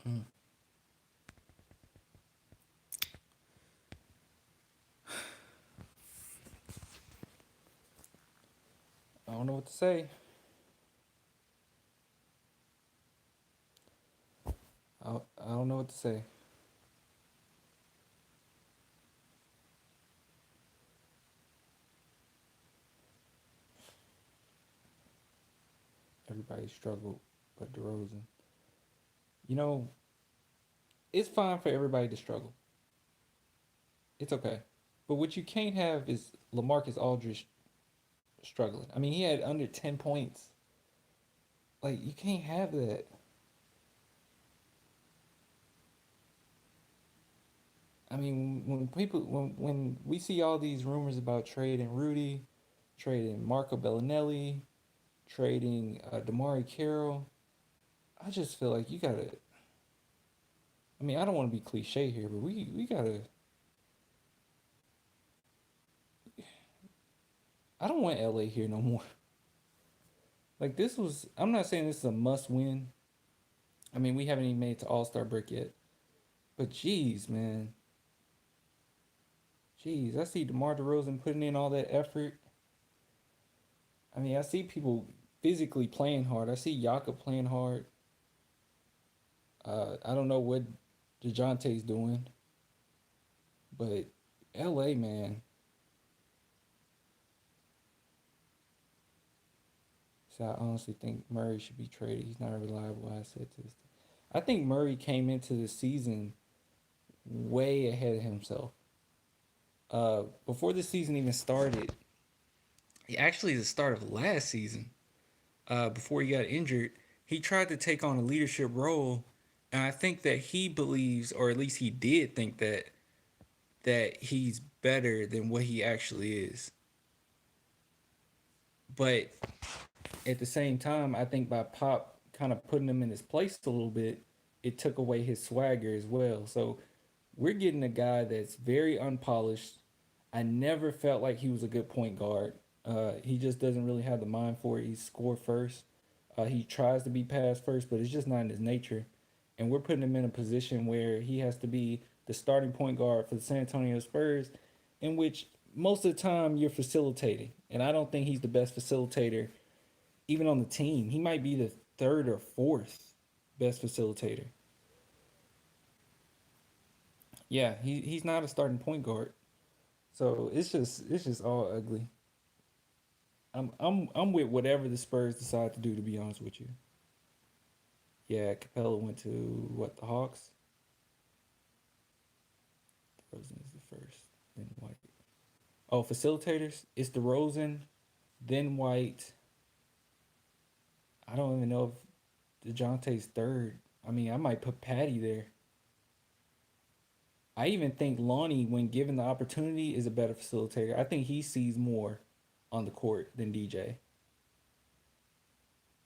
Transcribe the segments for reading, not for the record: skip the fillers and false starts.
Mm. I don't know what to say. I don't know what to say. Everybody struggled, but DeRozan. You know, it's fine for everybody to struggle. It's okay. But what you can't have is LaMarcus Aldridge struggling. I mean, he had under 10 points. Like, you can't have that. I mean, when we see all these rumors about trading Rudy, trading Marco Bellinelli, trading Damari Carroll, I just feel like you gotta. I mean, I don't want to be cliche here, but we gotta. I don't want LA here no more. Like this was. I'm not saying this is a must win. I mean, we haven't even made it to All Star break yet. But geez, man, geez, I see DeMar DeRozan putting in all that effort. I mean, I see people physically playing hard. I see Yaka playing hard. I don't know what DeJounte's doing, but LA, man. So I honestly think Murray should be traded. He's not a reliable asset to this team. I think Murray came into the season way ahead of himself. Before the season even started, actually the start of last season, before he got injured, he tried to take on a leadership role, and I think that he believes, or at least he did think that he's better than what he actually is. But at the same time, I think by Pop kind of putting him in his place a little bit, it took away his swagger as well. So we're getting a guy that's very unpolished. I never felt like he was a good point guard. He just doesn't really have the mind for it. He score first. He tries to be pass first, but it's just not in his nature. And we're putting him in a position where he has to be the starting point guard for the San Antonio Spurs, in which most of the time you're facilitating. And I don't think he's the best facilitator, even on the team. He might be the third or fourth best facilitator. Yeah, he's not a starting point guard. So it's just all ugly. I'm with whatever the Spurs decide to do. To be honest with you, yeah. Capella went to what, the Hawks. DeRozan is the first, then White. Oh, facilitators. It's DeRozan, then White. I don't even know if DeJounte's third. I mean, I might put Patty there. I even think Lonnie, when given the opportunity, is a better facilitator. I think he sees more on the court than DJ.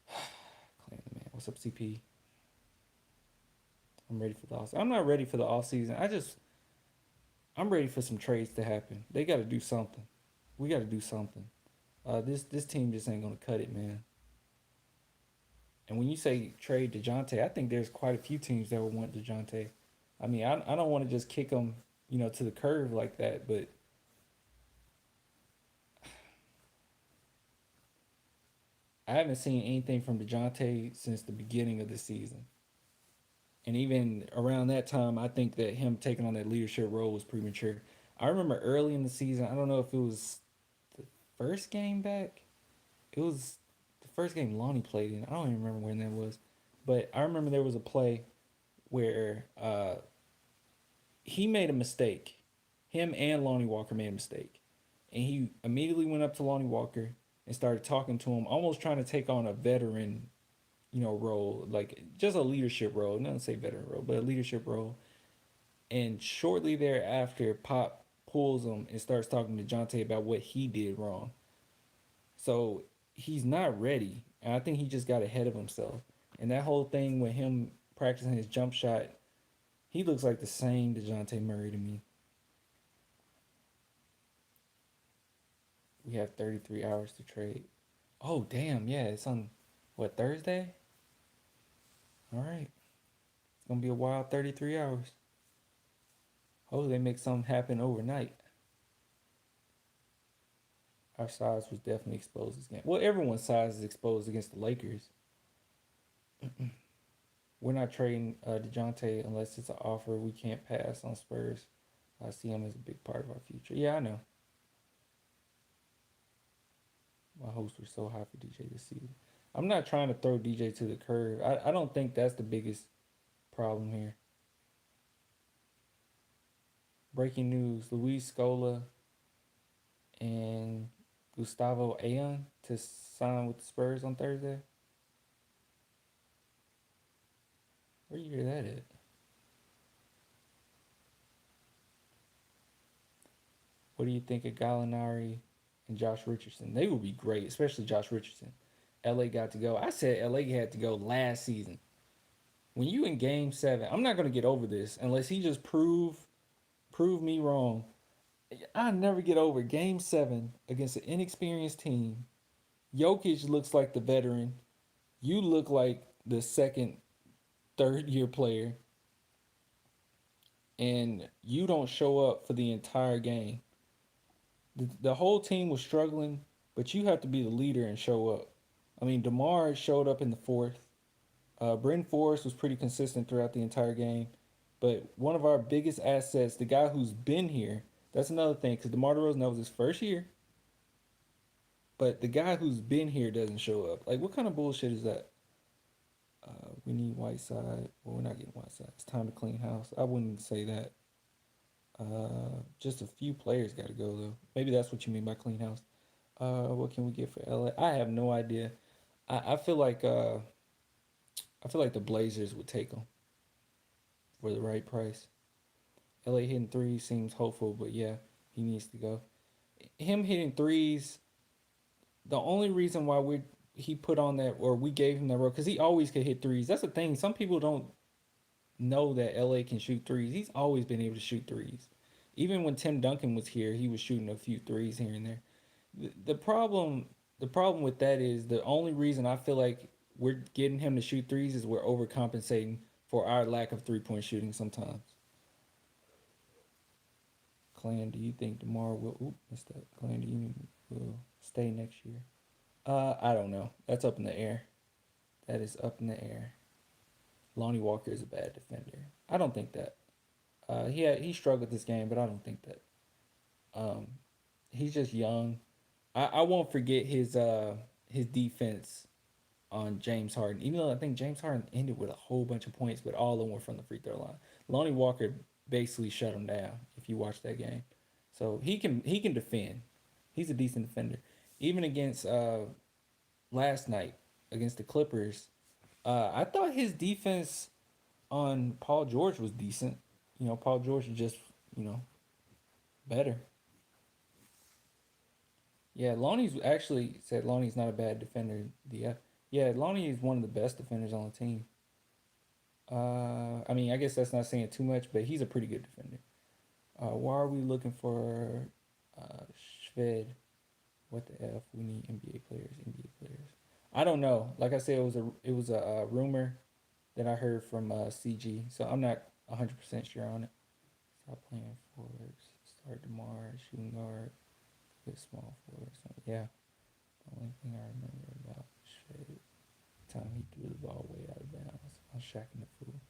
Claim the man. What's up, CP? I'm ready for the off. I'm not ready for the off season. I'm ready for some trades to happen. They got to do something. We got to do something. This team just ain't gonna cut it, man. And when you say trade Dejounte, I think there's quite a few teams that would want Dejounte. I mean, I don't want to just kick him, to the curb like that. But I haven't seen anything from Dejounte since the beginning of the season. And even around that time, I think that him taking on that leadership role was premature. I remember early in the season, I don't know if it was the first game back. It was the first game Lonnie played in. I don't even remember when that was. But I remember there was a play where he made a mistake. Him and Lonnie Walker made a mistake. And he immediately went up to Lonnie Walker and started talking to him, almost trying to take on a veteran, role, like just a leadership role. Not to say veteran role, but a leadership role. And shortly thereafter, Pop pulls him and starts talking to Jonte about what he did wrong. So he's not ready. And I think he just got ahead of himself. And that whole thing with him practicing his jump shot, he looks like the same DeJounte Murray to me. We have 33 hours to trade. Oh, damn. Yeah, it's on, what, Thursday? All right. It's gonna be a wild 33 hours. Hopefully they make something happen overnight. Our size was definitely exposed this game. Well, everyone's size is exposed against the Lakers. We're not trading DeJounte unless it's an offer we can't pass on Spurs. I see him as a big part of our future. Yeah, I know. My hopes were so high for DJ this season. I'm not trying to throw DJ to the curb. I don't think that's the biggest problem here. Breaking news: Luis Scola and Gustavo Ayon to sign with the Spurs on Thursday. Where you hear that at? What do you think of Gallinari and Josh Richardson? They would be great, especially Josh Richardson. LA got to go. I said LA had to go last season. When you in game 7, I'm not gonna get over this unless he just prove me wrong. I never get over game 7 against an inexperienced team. Jokic looks like the veteran. You look like the second, third year player, and you don't show up for the entire game. The whole team was struggling, but you have to be the leader and show up. I mean, DeMar showed up in the fourth. Bryn Forrest was pretty consistent throughout the entire game. But one of our biggest assets, the guy who's been here, that's another thing, because DeMar DeRozan, that was his first year. But the guy who's been here doesn't show up. Like, what kind of bullshit is that? We need Whiteside. Well, we're not getting Whiteside. It's time to clean house. I wouldn't say that. Just a few players got to go, though. Maybe that's what you mean by clean house. What can we get for LA? I have no idea. I feel like the Blazers would take him for the right price. LA hitting threes seems hopeful, but yeah, he needs to go. Him hitting threes, the only reason why he put on that or we gave him that role because he always could hit threes. That's the thing. Some people don't know that LA can shoot threes. He's always been able to shoot threes. Even when Tim Duncan was here, he was shooting a few threes here and there. The problem with that is the only reason I feel like we're getting him to shoot threes is we're overcompensating for our lack of 3-point shooting sometimes. Clan, do you think DeMar will? Oop, missed that. Clan, do you will stay next year? I don't know. That's up in the air. That is up in the air. Lonnie Walker is a bad defender. I don't think that. He struggled this game, but I don't think that. Um, he's just young. I won't forget his defense on James Harden. Even though I think James Harden ended with a whole bunch of points, but all of them were from the free throw line. Lonnie Walker basically shut him down if you watch that game. So he can defend. He's a decent defender. Even against last night against the Clippers, I thought his defense on Paul George was decent. Paul George is just better. Yeah, Lonnie's actually said Lonnie's not a bad defender. Yeah, Lonnie is one of the best defenders on the team. I mean, I guess that's not saying too much, but he's a pretty good defender. Why are we looking for Shved? What the f? We need NBA players. NBA players. I don't know. Like I said, it was a rumor that I heard from CG, so I'm not 100% sure on it. Stop playing forwards. Start tomorrow. Shooting guard. Get small forwards. Yeah. The only thing I remember about Shved, time he threw the ball way out of bounds on Shaq and the Fool.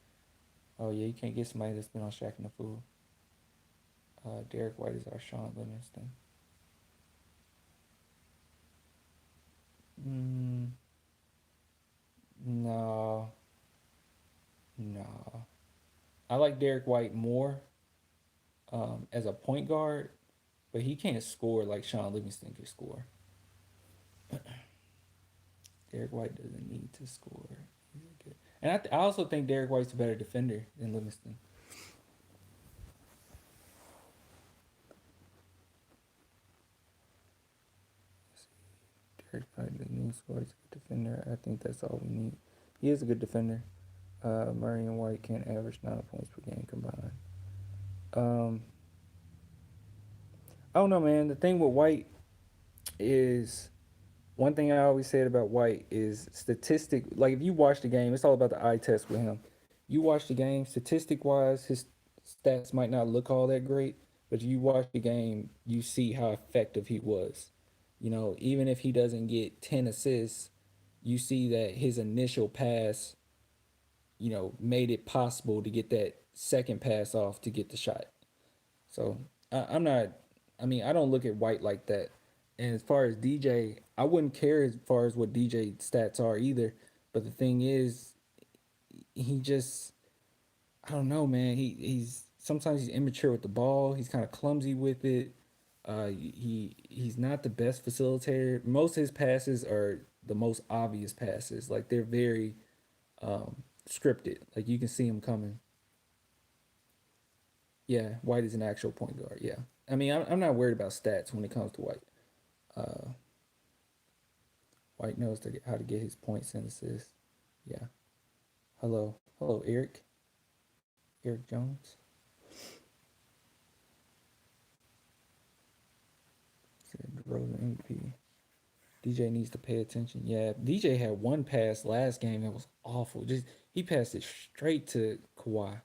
Oh yeah, you can't get somebody that's been on Shaq and the Fool. Derek White is our Sean Livingston. Mm, no, no. I like Derek White more as a point guard, but he can't score like Sean Livingston can score. Derek White doesn't need to score. He's good. And I also think Derek White's a better defender than Livingston. Derek White doesn't need to score. He's a good defender. I think that's all we need. He is a good defender. Murray and White can't average 9 points per game combined. Um, I don't know, man. The thing with White is one thing I always said about White is statistic. Like if you watch the game, it's all about the eye test with him. You watch the game, statistic wise, his stats might not look all that great, but you watch the game, you see how effective he was. Even if he doesn't get 10 assists, you see that his initial pass, made it possible to get that second pass off to get the shot. So I'm not, I mean, I don't look at White like that. And as far as DJ, I wouldn't care as far as what DJ stats are either. But the thing is, he just, I don't know, man. He's sometimes he's immature with the ball. He's kind of clumsy with it. He's not the best facilitator. Most of his passes are the most obvious passes. Like they're very scripted. Like you can see him coming. Yeah, White is an actual point guard. Yeah, I mean, I'm not worried about stats when it comes to White. Uh, White knows how to get his points and assists. Yeah. Hello, Eric Jones. Said DeRozan MVP. DJ needs to pay attention. Yeah, DJ had one pass last game that was awful. Just he passed it straight to Kawhi,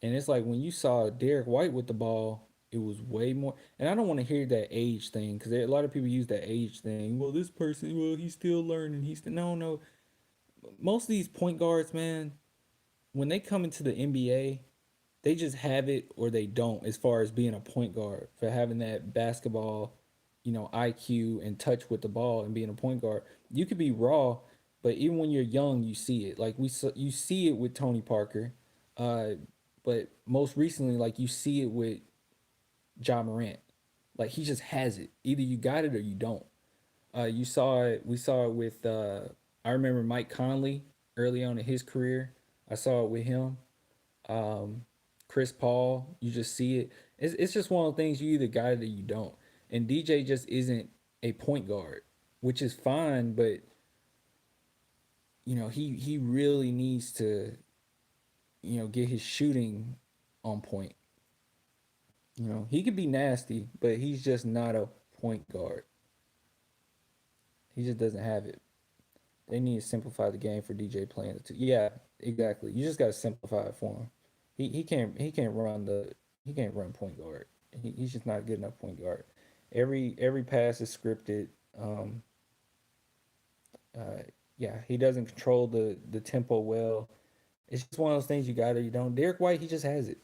and it's like when you saw Derek White with the ball, it was way more. And I don't want to hear that age thing because a lot of people use that age thing. Well, this person, well, he's still learning. He's still no. Most of these point guards, man, when they come into the NBA, they just have it or they don't as far as being a point guard for having that basketball, IQ and touch with the ball and being a point guard. You could be raw, but even when you're young, you see it. Like you see it with Tony Parker, uh, but most recently, like you see it with John Morant. Like he just has it. Either you got it or you don't. You saw it. We saw it with. I remember Mike Conley early on in his career. I saw it with him. um, Chris Paul. You just see it. It's just one of the things you either got it or you don't. And DJ just isn't a point guard, which is fine, but he really needs to get his shooting on point. He could be nasty, but he's just not a point guard. He just doesn't have it. They need to simplify the game for DJ playing the two. Yeah, exactly. You just got to simplify it for him. He can't run point guard. He's just not a good enough point guard. Every pass is scripted. Um, uh, yeah, he doesn't control the tempo well. It's just one of those things you got or you don't. Derek White, he just has it.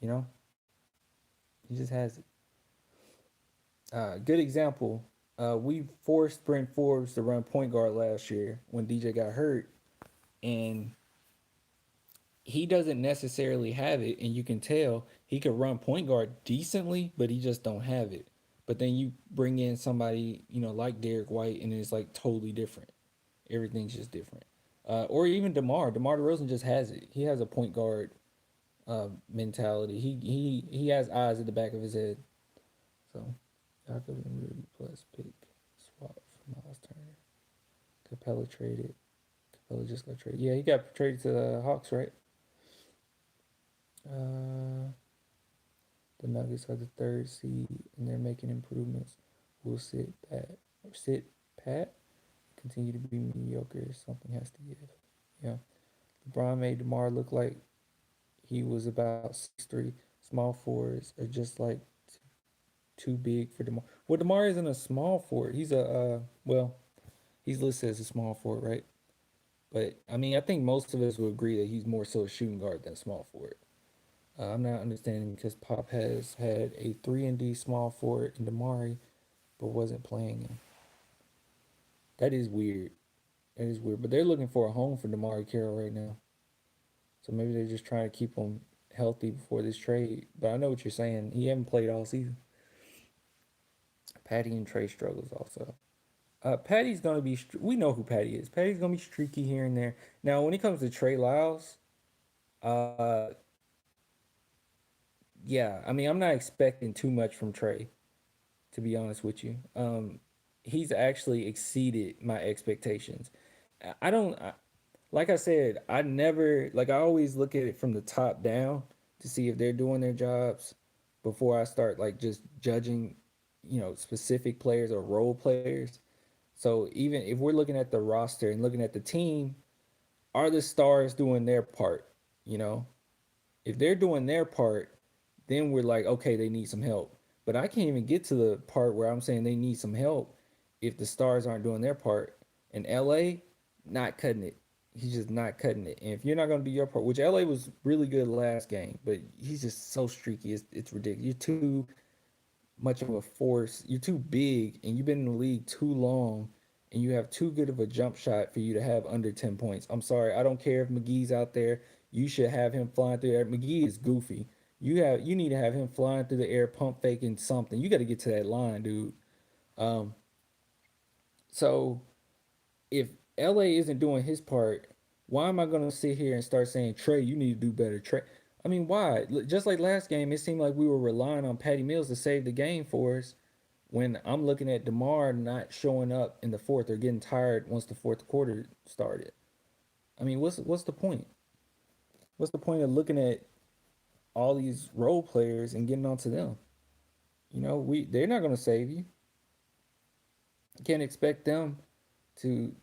You know, he just has it. Good example. We forced Brent Forbes to run point guard last year when DJ got hurt, and he doesn't necessarily have it, and you can tell he could run point guard decently, but he just don't have it. But then you bring in somebody, like Derek White, and it's like totally different. Everything's just different. Or even DeMar DeRozan just has it. He has a point guard mentality. He has eyes at the back of his head. So, Jakob and Rudy plus pick swap for Miles Turner. Capella traded. Capella just got traded. Yeah, he got traded to the Hawks, right? Uh, the Nuggets are the third seed, and they're making improvements. We'll sit pat, continue to be mediocre. Something has to give. Yeah, LeBron made DeMar look like he was about 6'3". Small forwards are just like too big for DeMar. Well, DeMar isn't a small forward. He's he's listed as a small forward, right? But I mean, I think most of us will agree that he's more so a shooting guard than a small forward. I'm not understanding because Pop has had a 3-and-D small forward in Damari, but wasn't playing him. That is weird. That is weird. But they're looking for a home for Damari Carroll right now. So maybe they're just trying to keep him healthy before this trade. But I know what you're saying. He haven't played all season. Patty and Trey struggles also. Patty's gonna be. We know who Patty is. Patty's gonna be streaky here and there. Now, when it comes to Trey Lyles, uh, yeah, I mean, I'm not expecting too much from Trey, to be honest with you. He's actually exceeded my expectations. I don't, like I said, I never, like, I always look at it from the top down to see if they're doing their jobs before I start, like, just judging, specific players or role players. So even if we're looking at the roster and looking at the team, are the stars doing their part? You know, if they're doing their part, then we're like, okay, they need some help. But I can't even get to the part where I'm saying they need some help if the stars aren't doing their part. And LA, not cutting it. He's just not cutting it. And if you're not going to do your part, which LA was really good last game, but he's just so streaky. It's ridiculous. You're too much of a force. You're too big, and you've been in the league too long, and you have too good of a jump shot for you to have under 10 points. I'm sorry. I don't care if McGee's out there. You should have him flying through there. McGee is goofy. You need to have him flying through the air, pump faking something. You got to get to that line, dude. Um, so if LA isn't doing his part, why am I gonna sit here and start saying Trey, you need to do better, Trey? I mean, why? Just like last game, it seemed like we were relying on Patty Mills to save the game for us. When I'm looking at DeMar not showing up in the fourth or getting tired once the fourth quarter started. I mean, what's the point? What's the point of looking at all these role players and getting onto them? You know, we they're not gonna save you. You can't expect them to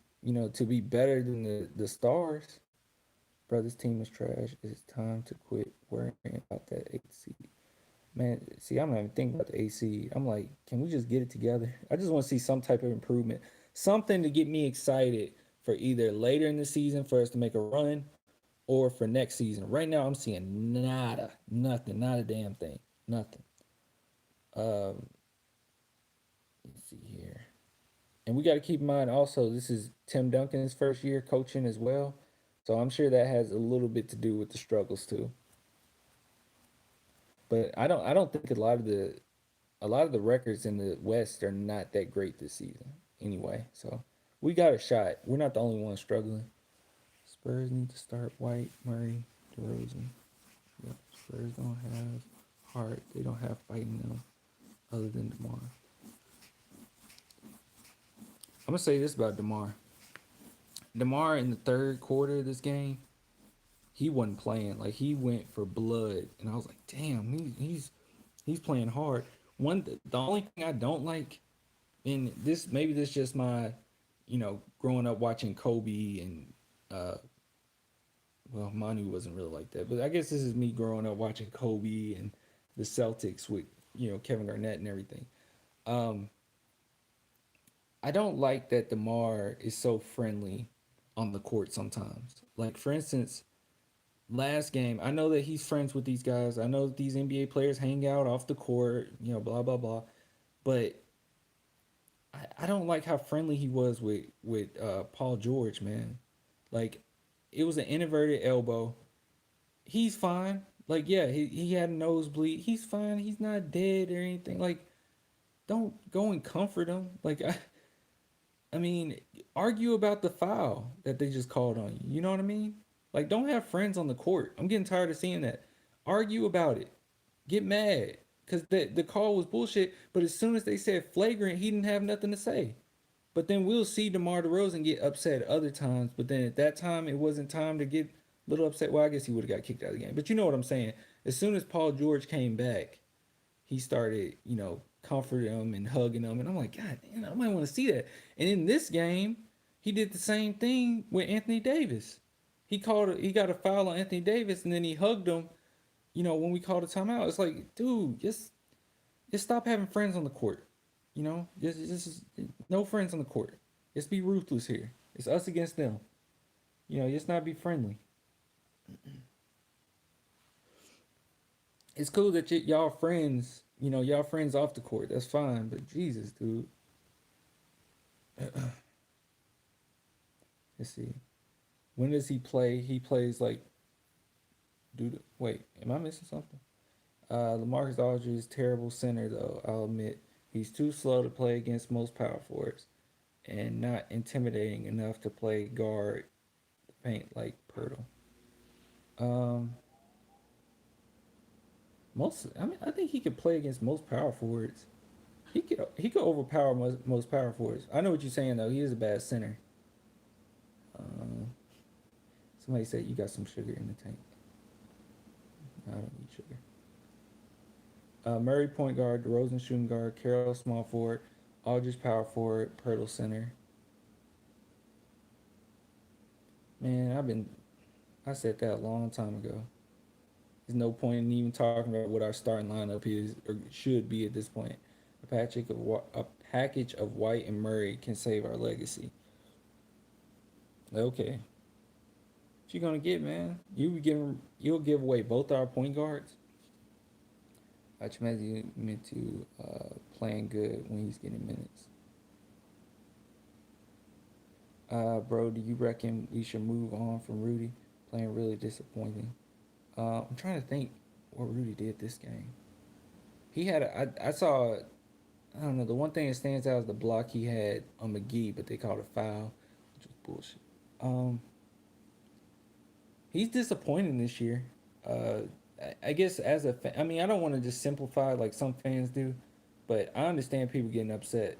to be better than the stars. Bro, this team is trash. It's time to quit worrying about that eighth seed. Man, see, I'm not even thinking about the AC. I'm like, can we just get it together? I just want to see some type of improvement, something to get me excited for either later in the season for us to make a run or for next season. Right now, I'm seeing nada, nothing, not a damn thing, nothing. Um, let's see here. And we got to keep in mind also, this is Tim Duncan's first year coaching as well. So I'm sure that has a little bit to do with the struggles too. But I don't think a lot of the records in the West are not that great this season anyway. So we got a shot. We're not the only ones struggling. Spurs need to start White, Murray, DeRozan. Yep. Spurs don't have heart. They don't have fight in them other than DeMar. I'm gonna say this about DeMar. DeMar in the third quarter of this game, he wasn't playing. Like he went for blood, and I was like, damn, he's playing hard. The only thing I don't like, and this maybe this just my, growing up watching Kobe and uh, well, Manu wasn't really like that, but I guess this is me growing up watching Kobe and the Celtics with Kevin Garnett and everything. Um, I don't like that DeMar is so friendly on the court sometimes. Like for instance, last game, I know that he's friends with these guys. I know that these NBA players hang out off the court, blah blah blah. But I don't like how friendly he was with Paul George, man. Like it was an inverted elbow. He's fine. Like yeah, he had a nosebleed. He's fine. He's not dead or anything. Like don't go and comfort him. Like I mean, argue about the foul that they just called on you. You know what I mean? Like, don't have friends on the court. I'm getting tired of seeing that. Argue about it. Get mad because the call was bullshit. But as soon as they said flagrant, he didn't have nothing to say. But then we'll see DeMar DeRozan get upset other times. But then at that time, it wasn't time to get a little upset. Well, I guess he would have got kicked out of the game. But you know what I'm saying? As soon as Paul George came back, he started, comforting him and hugging him. And I'm like, God damn, I might want to see that. And in this game, he did the same thing with Anthony Davis. He got a foul on Anthony Davis and then he hugged him, when we called a timeout. It's like, dude, just stop having friends on the court. Just no friends on the court. Just be ruthless here. It's us against them. Just not be friendly. It's cool that y'all friends, y'all friends off the court. That's fine, but Jesus, dude. Let's see. When does he play? He plays like, dude. Wait, am I missing something? LaMarcus Aldridge is terrible center though. I'll admit he's too slow to play against most power forwards, and not intimidating enough to play guard the paint like Pirtle. Um, I mean, I think he could play against most power forwards. He could overpower most power forwards. I know what you're saying though. He is a bad center. Um, Somebody said you got some sugar in the tank. I don't need sugar. Murray point guard, DeRozan shooting guard, Carroll small forward, Aldridge power forward, Pirtle center. Man, I said that a long time ago. There's no point in even talking about what our starting lineup is or should be at this point. A package of White and Murray can save our legacy. Okay, what you gonna get, man? You'll give away both our point guards. Chimezie meant to playing good when he's getting minutes. Bro, do you reckon we should move on from Rudy? Playing really disappointing. I'm trying to think what Rudy did this game. He had I saw I don't know, the one thing that stands out is the block he had on McGee, but they called a foul, which was bullshit. Um, he's disappointing this year. Uh, I guess as a fan, I mean, I don't want to just simplify like some fans do, but I understand people getting upset.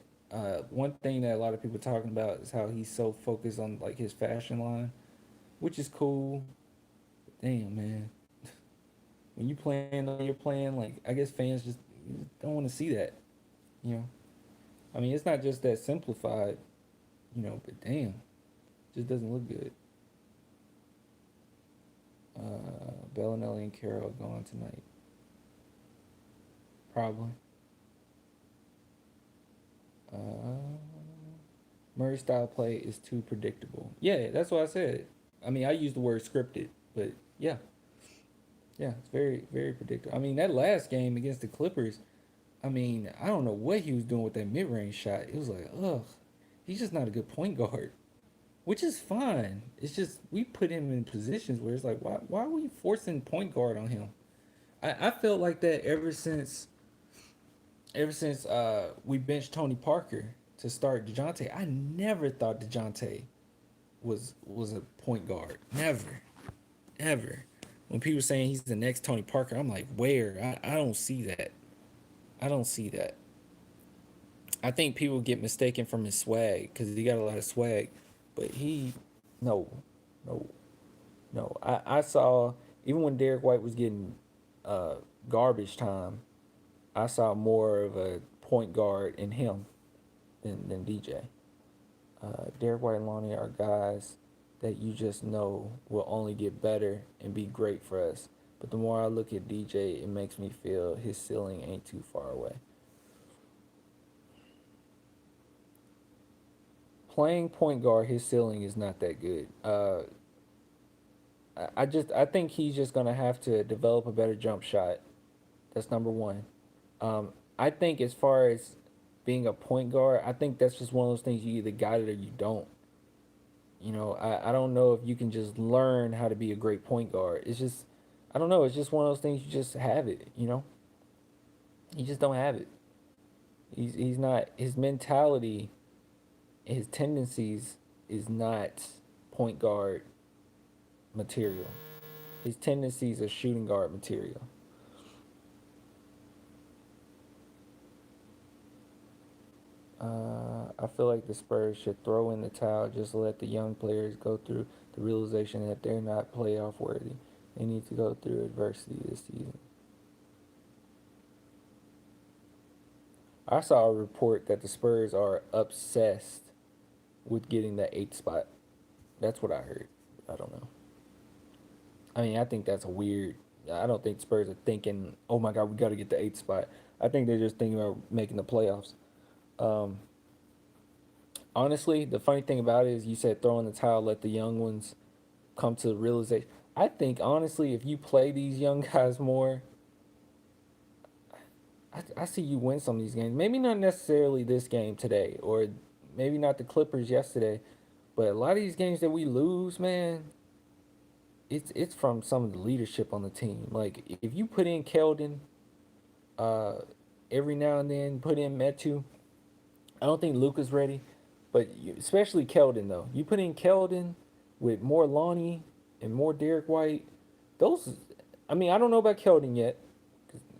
One thing that a lot of people are talking about is how he's so focused on like his fashion line, which is cool. But damn, man, when you playing, the way you're playing, like I guess fans just don't want to see that. You know, I mean, it's not just that simplified. But damn, just doesn't look good. Bellinelli and Carroll going tonight, probably. Uh, Murray style play is too predictable. Yeah, that's what I said. I mean, I used the word scripted, but yeah, yeah, it's very, very predictable. I mean, that last game against the Clippers, I mean, I don't know what he was doing with that mid range shot. It was like, ugh, he's just not a good point guard, which is fine. It's just we put him in positions where it's like, why are we forcing point guard on him? I felt like that ever since we benched Tony Parker to start DeJounte. I never thought DeJounte was a point guard. Never, ever. When people saying he's the next Tony Parker, I'm like, where? I don't see that. I don't see that. I think people get mistaken from his swag because he got a lot of swag, but no, no, no. I saw even when Derek White was getting uh, garbage time, I saw more of a point guard in him than DJ. Derek White and Lonnie are guys that you just know will only get better and be great for us. But the more I look at DJ, it makes me feel his ceiling ain't too far away. Playing point guard, his ceiling is not that good. I think he's just gonna have to develop a better jump shot. That's number one. I think as far as being a point guard, I think that's just one of those things you either got it or you don't. I don't know if you can just learn how to be a great point guard. It's just, I don't know. It's just one of those things you just have it. You just don't have it. He's not, his mentality, his tendencies is not point guard material. His tendencies are shooting guard material. I feel like the Spurs should throw in the towel, just let the young players go through the realization that they're not playoff worthy. They need to go through adversity this season. I saw a report that the Spurs are obsessed with getting that eighth spot. That's what I heard. I don't know. I mean, I think that's a weird. I don't think Spurs are thinking, "Oh my God, we got to get the eighth spot." I think they're just thinking about making the playoffs. Um, Honestly, the funny thing about it is, you said throw in the towel, let the young ones come to the realization. I think honestly, if you play these young guys more, I see you win some of these games. Maybe not necessarily this game today, or maybe not the Clippers yesterday, but a lot of these games that we lose, man, it's from some of the leadership on the team. Like if you put in Keldon, uh, every now and then put in Metu. I don't think Luka's ready, but especially Keldon though. You put in Keldon with more Lonnie and more Derek White. Those, I mean, I don't know about Keldon yet.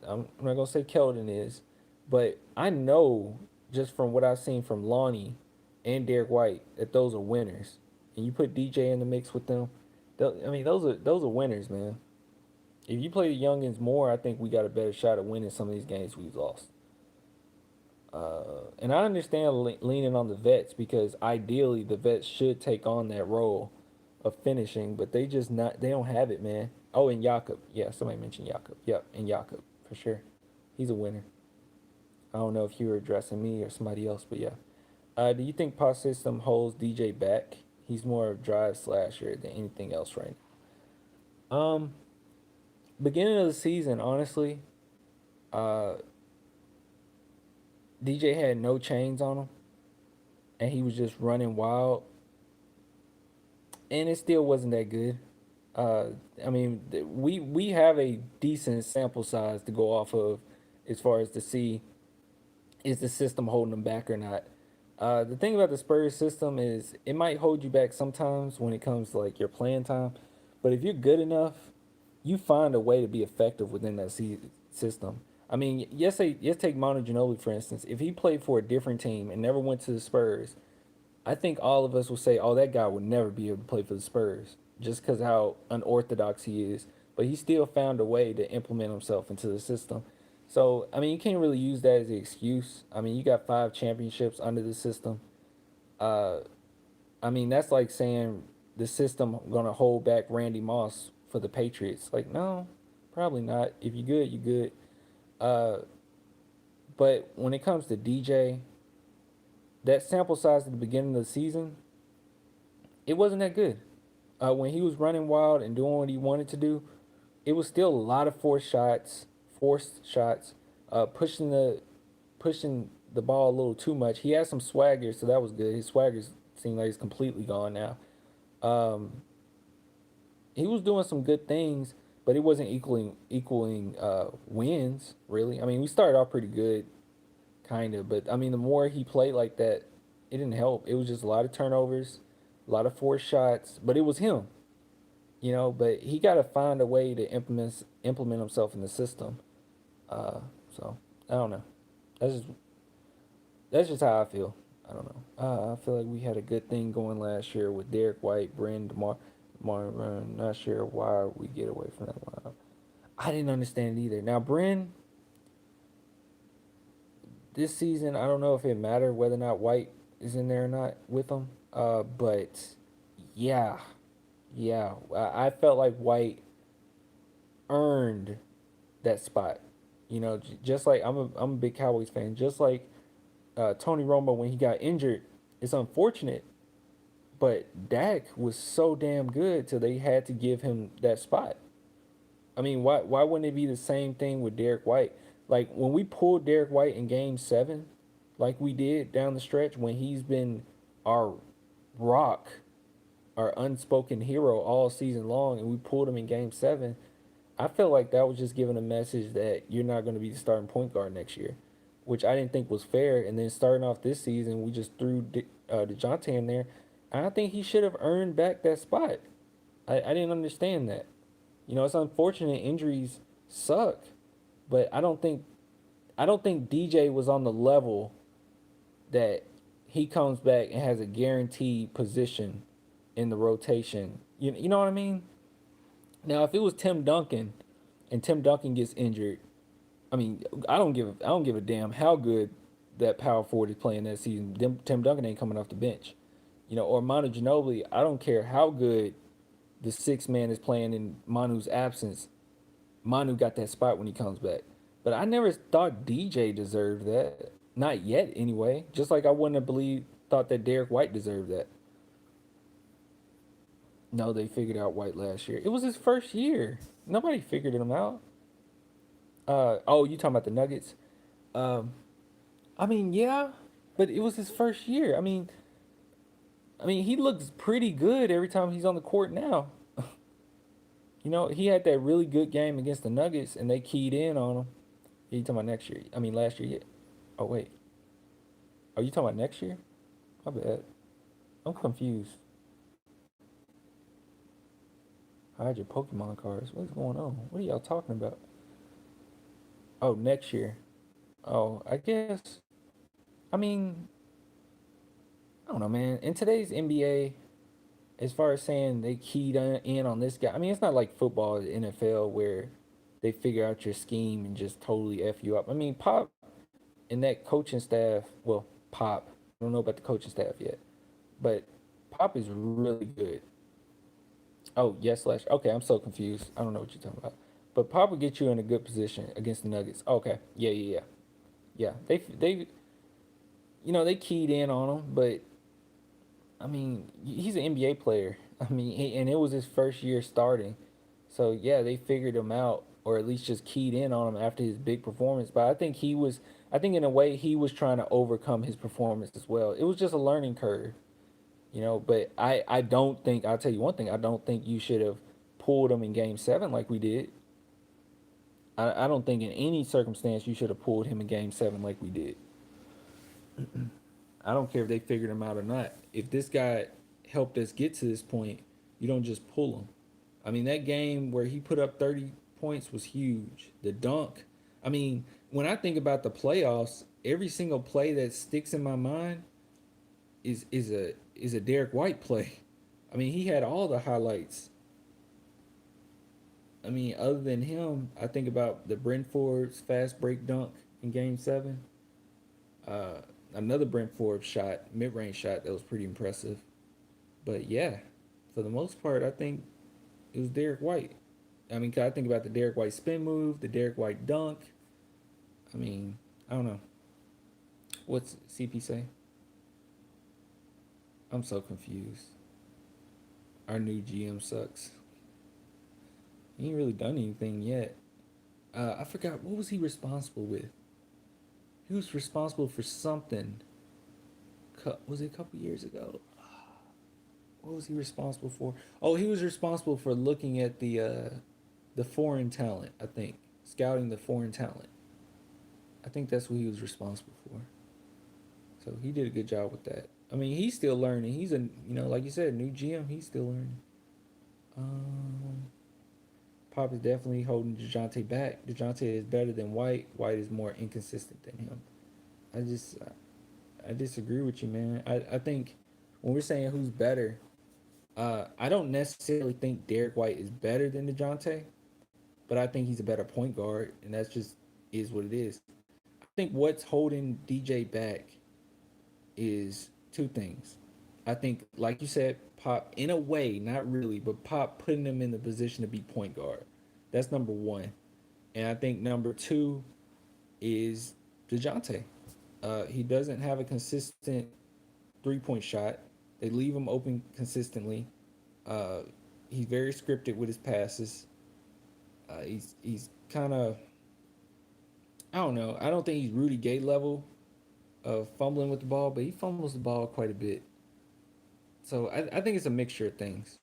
I'm not gonna say Keldon is, but I know just from what I've seen from Lonnie and Derek White that those are winners. And you put DJ in the mix with them. I mean, those are winners, man. If you play the youngins more, I think we got a better shot at winning some of these games we've lost. And I understand leaning on the vets because ideally the vets should take on that role of finishing, but they don't have it, man. Oh, and Jakob. Yeah, somebody mentioned Jakob. Yep, and Jakob for sure. He's a winner. I don't know if you were addressing me or somebody else, but yeah. Do you think Pot System holds DJ back? He's more of a drive slasher than anything else right now. Beginning of the season, honestly, uh, DJ had no chains on him, and he was just running wild, and it still wasn't that good. Uh, I mean, we have a decent sample size to go off of, as far as to see is the system holding them back or not. The thing about the Spurs system is it might hold you back sometimes when it comes to like your playing time, but if you're good enough, you find a way to be effective within that system. I mean, yes, take Manu Ginobili for instance. If he played for a different team and never went to the Spurs, I think all of us will say, "Oh, that guy would never be able to play for the Spurs," just because how unorthodox he is. But he still found a way to implement himself into the system. So I mean, you can't really use that as an excuse. I mean, you got 5 championships under the system. Uh, I mean, that's like saying the system gonna hold back Randy Moss for the Patriots. Like, no, probably not. If you're good, you're good. Uh, but when it comes to DJ, that sample size at the beginning of the season, it wasn't that good. When he was running wild and doing what he wanted to do, it was still a lot of forced shots, pushing the ball a little too much. He had some swagger, so that was good. His swagger seemed like it's completely gone now. Um, he was doing some good things, but it wasn't equaling wins really. I mean, we started off pretty good, kind of, but I mean, the more he played like that, it didn't help. It was just a lot of turnovers, a lot of forced shots, but it was him, you know. But he got to find a way to implement himself in the system. Uh, so I don't know. That's just that's just how I feel. I don't know. I feel like we had a good thing going last year with Derek White, Bryn, Demar. Not sure why we get away from that lineup. I didn't understand it either. Now, Bryn, this season, I don't know if it mattered whether or not White is in there or not with him. But yeah, yeah, I felt like White earned that spot. You know, just like I'm a big Cowboys fan. Just like Tony Romo when he got injured, it's unfortunate, but Dak was so damn good till they had to give him that spot. I mean, why wouldn't it be the same thing with Derek White? Like when we pulled Derek White in Game 7, like we did down the stretch when he's been our rock, our unspoken hero all season long, and we pulled him in Game 7. I felt like that was just giving a message that you're not going to be the starting point guard next year, which I didn't think was fair. And then starting off this season, we just threw DeJounte in there. I think he should have earned back that spot. I didn't understand that. You know, it's unfortunate injuries suck, but I don't think DJ was on the level that he comes back and has a guaranteed position in the rotation. You know what I mean? Now, if it was Tim Duncan and Tim Duncan gets injured, I mean, I don't give a damn how good that power forward is playing that season. Tim Duncan ain't coming off the bench. You know, or Manu Ginobili, I don't care how good the six man is playing in Manu's absence. Manu got that spot when he comes back. But I never thought DJ deserved that. Not yet, anyway. Just like I wouldn't have thought that Derek White deserved that. No, they figured out White last year. It was his first year. Nobody figured him out. Oh, you talking about the Nuggets? Um, I mean, yeah, but it was his first year. I mean, he looks pretty good every time he's on the court now. You know, he had that really good game against the Nuggets, and they keyed in on him. You talking about next year? I mean, last year. Yeah. Oh wait, are you talking about next year? My bad. I'm confused. Hide your Pokemon cards. What's going on? What are y'all talking about? Oh, next year. Oh, I guess. I mean, I don't know, man. In today's NBA, as far as saying they keyed in on this guy, I mean, it's not like football, or NFL, where they figure out your scheme and just totally f you up. I mean, Pop and that coaching staff. Well, Pop. I don't know about the coaching staff yet, but Pop is really good. Oh, yes, slash. Okay, I'm so confused. I don't know what you're talking about. But Pop would get you in a good position against the Nuggets. Okay, yeah, yeah, yeah, yeah. They they keyed in on him, but I mean, he's an NBA player. I mean, and it was his first year starting, so yeah, they figured him out, or at least just keyed in on him after his big performance. But I think in a way, he was trying to overcome his performance as well. It was just a learning curve, But I don't think I'll tell you one thing. I don't think you should have pulled him in Game 7 like we did. I don't think in any circumstance you should have pulled him in Game 7 like we did. I don't care if they figured him out or not. If this guy helped us get to this point, you don't just pull him. I mean, that game where he put up 30 points was huge. The dunk. I mean, when I think about the playoffs, every single play that sticks in my mind is a Derek White play. I mean, he had all the highlights. I mean, other than him, I think about the Brentford's fast break dunk in Game 7. Uh, Another Brentford shot, mid range shot that was pretty impressive. But yeah, for the most part, I think it was Derek White. I mean, I think about the Derek White spin move, the Derek White dunk. I mean, I don't know. What's CP say? I'm so confused. Our new GM sucks. He ain't really done anything yet. I forgot, what was he responsible with? He was responsible for something. Was it a couple years ago? What was he responsible for? Oh, he was responsible for looking at the foreign talent. I think scouting the foreign talent. I think that's what he was responsible for. So he did a good job with that. I mean, he's still learning. He's like you said, new GM. He's still learning. Um, Pop is definitely holding Dejounte back. Dejounte is better than White. White is more inconsistent than him. I just I disagree with you, man. I think when we're saying who's better, I don't necessarily think Derek White is better than DeJounte, but I think he's a better point guard, and that's just is what it is. I think what's holding DJ back is two things. I think, like you said, Pop, in a way, not really, but Pop putting him in the position to be point guard. That's number one. And I think number two is DeJounte. He doesn't have a consistent 3-point shot. They leave him open consistently. Uh, he's very scripted with his passes. He's kind of, I don't know. I don't think he's Rudy Gay level of fumbling with the ball, but he fumbles the ball quite a bit. So I think it's a mixture of things.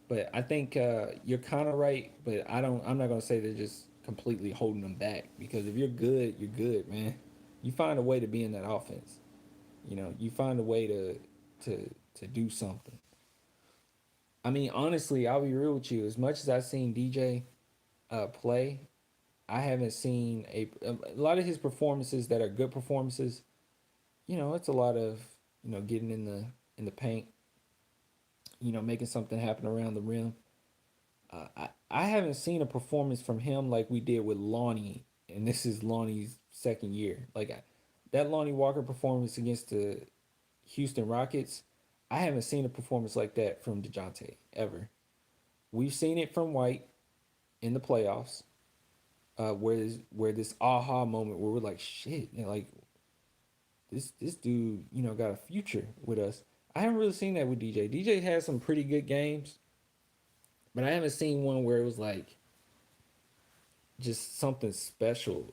But I think you're kind of right. But I don't. I'm not gonna say they're just completely holding them back because if you're good, you're good, man. You find a way to be in that offense. You find a way to do something. I mean, honestly, I'll be real with you. As much as I've seen DJ play, I haven't seen a lot of his performances that are good performances. It's a lot of getting in the paint, making something happen around the rim. I haven't seen a performance from him like we did with Lonnie, and this is Lonnie's second year. That Lonnie Walker performance against the Houston Rockets, I haven't seen a performance like that from DeJounte ever. We've seen it from White in the playoffs, where this aha moment where we're like, shit, like this dude, got a future with us. I haven't really seen that with DJ. DJ had some pretty good games, but I haven't seen one where it was like just something special,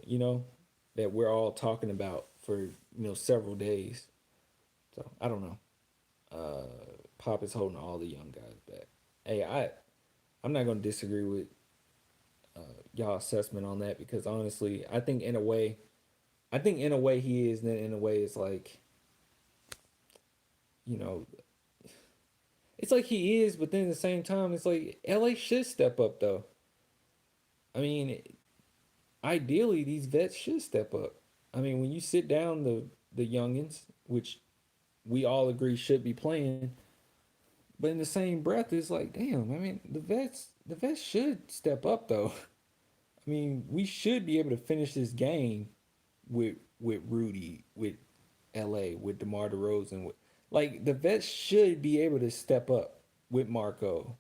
that we're all talking about for several days. So I don't know. Pop is holding all the young guys back. Hey, I'm not gonna disagree with y'all assessment on that because honestly, I think in a way he is, and then in a way it's like, you know, it's like he is, but then at the same time, it's like LA should step up though. I mean, ideally these vets should step up. I mean, when you sit down the youngins, which we all agree should be playing, but in the same breath, it's like, damn. I mean, the vets should step up though. I mean, we should be able to finish this game with Rudy, with LA, with DeMar DeRozan, with like the vets should be able to step up with Marco.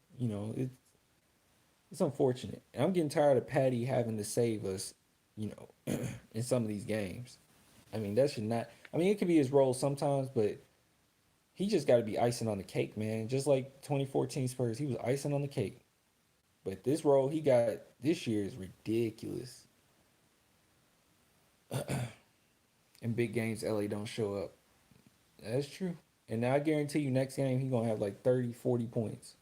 It's unfortunate. And I'm getting tired of Patty having to save us, you know, in some of these games. I mean, that should not. I mean, it could be his role sometimes, but he just got to be icing on the cake, man. Just like 2014 Spurs, he was icing on the cake. But this role he got this year is ridiculous. In big games, LA don't show up. That's true. And I guarantee you, next game he gonna have like 30, 40 points.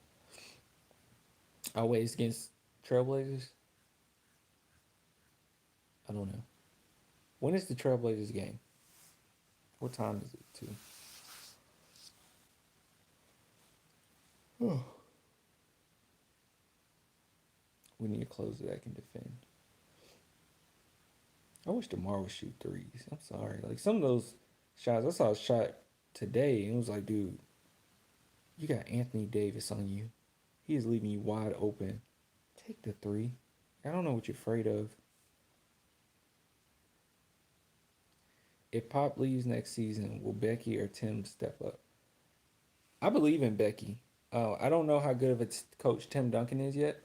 Always against Trailblazers. I don't know. When is the Trailblazers game? What time is it? Too. Oh, we need a closer that can defend. I wish DeMar would shoot threes. I'm sorry. Like some of those shots, I saw a shot today and it was like, dude, you got Anthony Davis on you. He is leaving you wide open. Take the three. I don't know what you're afraid of. If Pop leaves next season, will Becky or Tim step up? I believe in Becky. I don't know how good of a coach Tim Duncan is yet,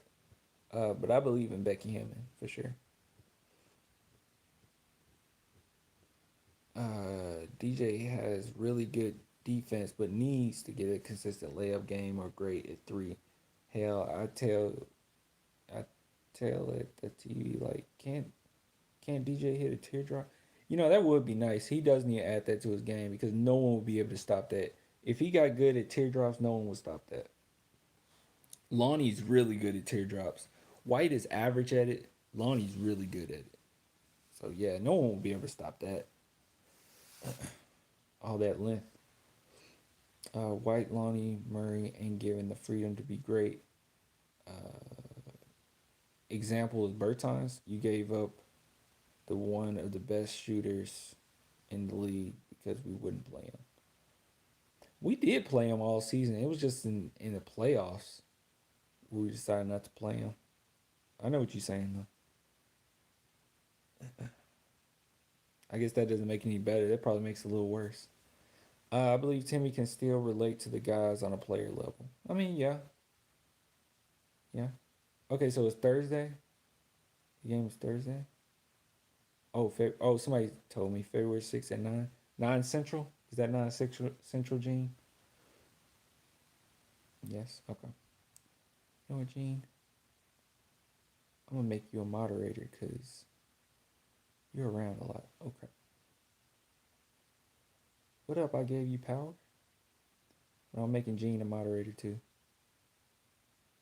but I believe in Becky Hammond for sure. DJ has really good defense, but needs to get a consistent layup game or great at three. Hell, I tell at the TV like, can't DJ hit a teardrop? That would be nice. He does need to add that to his game because no one will be able to stop that. If he got good at teardrops, no one will stop that. Lonnie's really good at teardrops. White is average at it. Lonnie's really good at it. So yeah, no one will be able to stop that. All that length. White, Lonnie, Murray, and given the freedom to be great. Example is Bertans. You gave up the one of the best shooters in the league because we wouldn't play him. We did play him all season. It was just in the playoffs we decided not to play him. I know what you're saying though. I guess that doesn't make it any better. That probably makes it a little worse. I believe Timmy can still relate to the guys on a player level. I mean, yeah, yeah. Okay, so it's Thursday. The game is Thursday. Somebody told me February 6th at 9. 9 Central? Is that 9 Central, Gene? Yes. Okay. You know what, Gene? I'm gonna make you a moderator because you're around a lot. Okay. What up? I gave you power. But I'm making Gene a moderator too.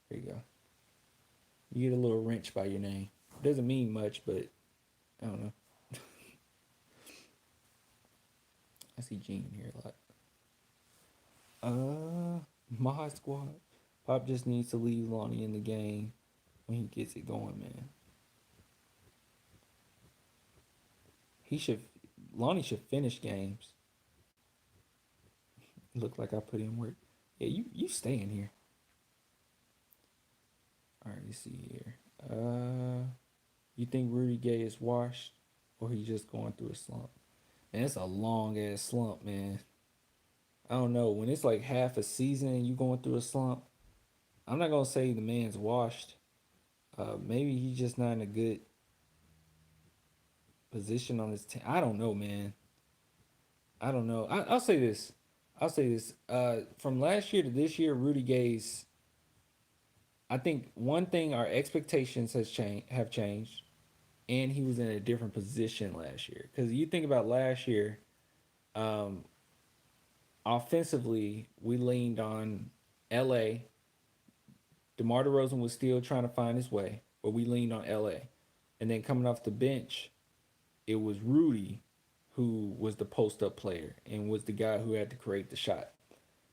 There you go. You get a little wrench by your name. Doesn't mean much, but I don't know. I see Gene here a lot. My squad. Pop just needs to leave Lonnie in the game when he gets it going, man. He should. Lonnie should finish games. Look like I put in work. Yeah, you stay in here. All right, let's see here. You think Rudy Gay is washed, or he's just going through a slump? And it's a long ass slump, man. I don't know. When it's like half a season and you going through a slump, I'm not gonna say the man's washed. Maybe he's just not in a good position on his team. I don't know, man. I don't know. I'll say this. I'll say this. From last year to this year, Rudy Gay's. I think one thing our expectations have changed, and he was in a different position last year. Because you think about last year, um, offensively, we leaned on L.A. DeMar DeRozan was still trying to find his way, but we leaned on L.A. And then coming off the bench, it was Rudy who was the post up player and was the guy who had to create the shot.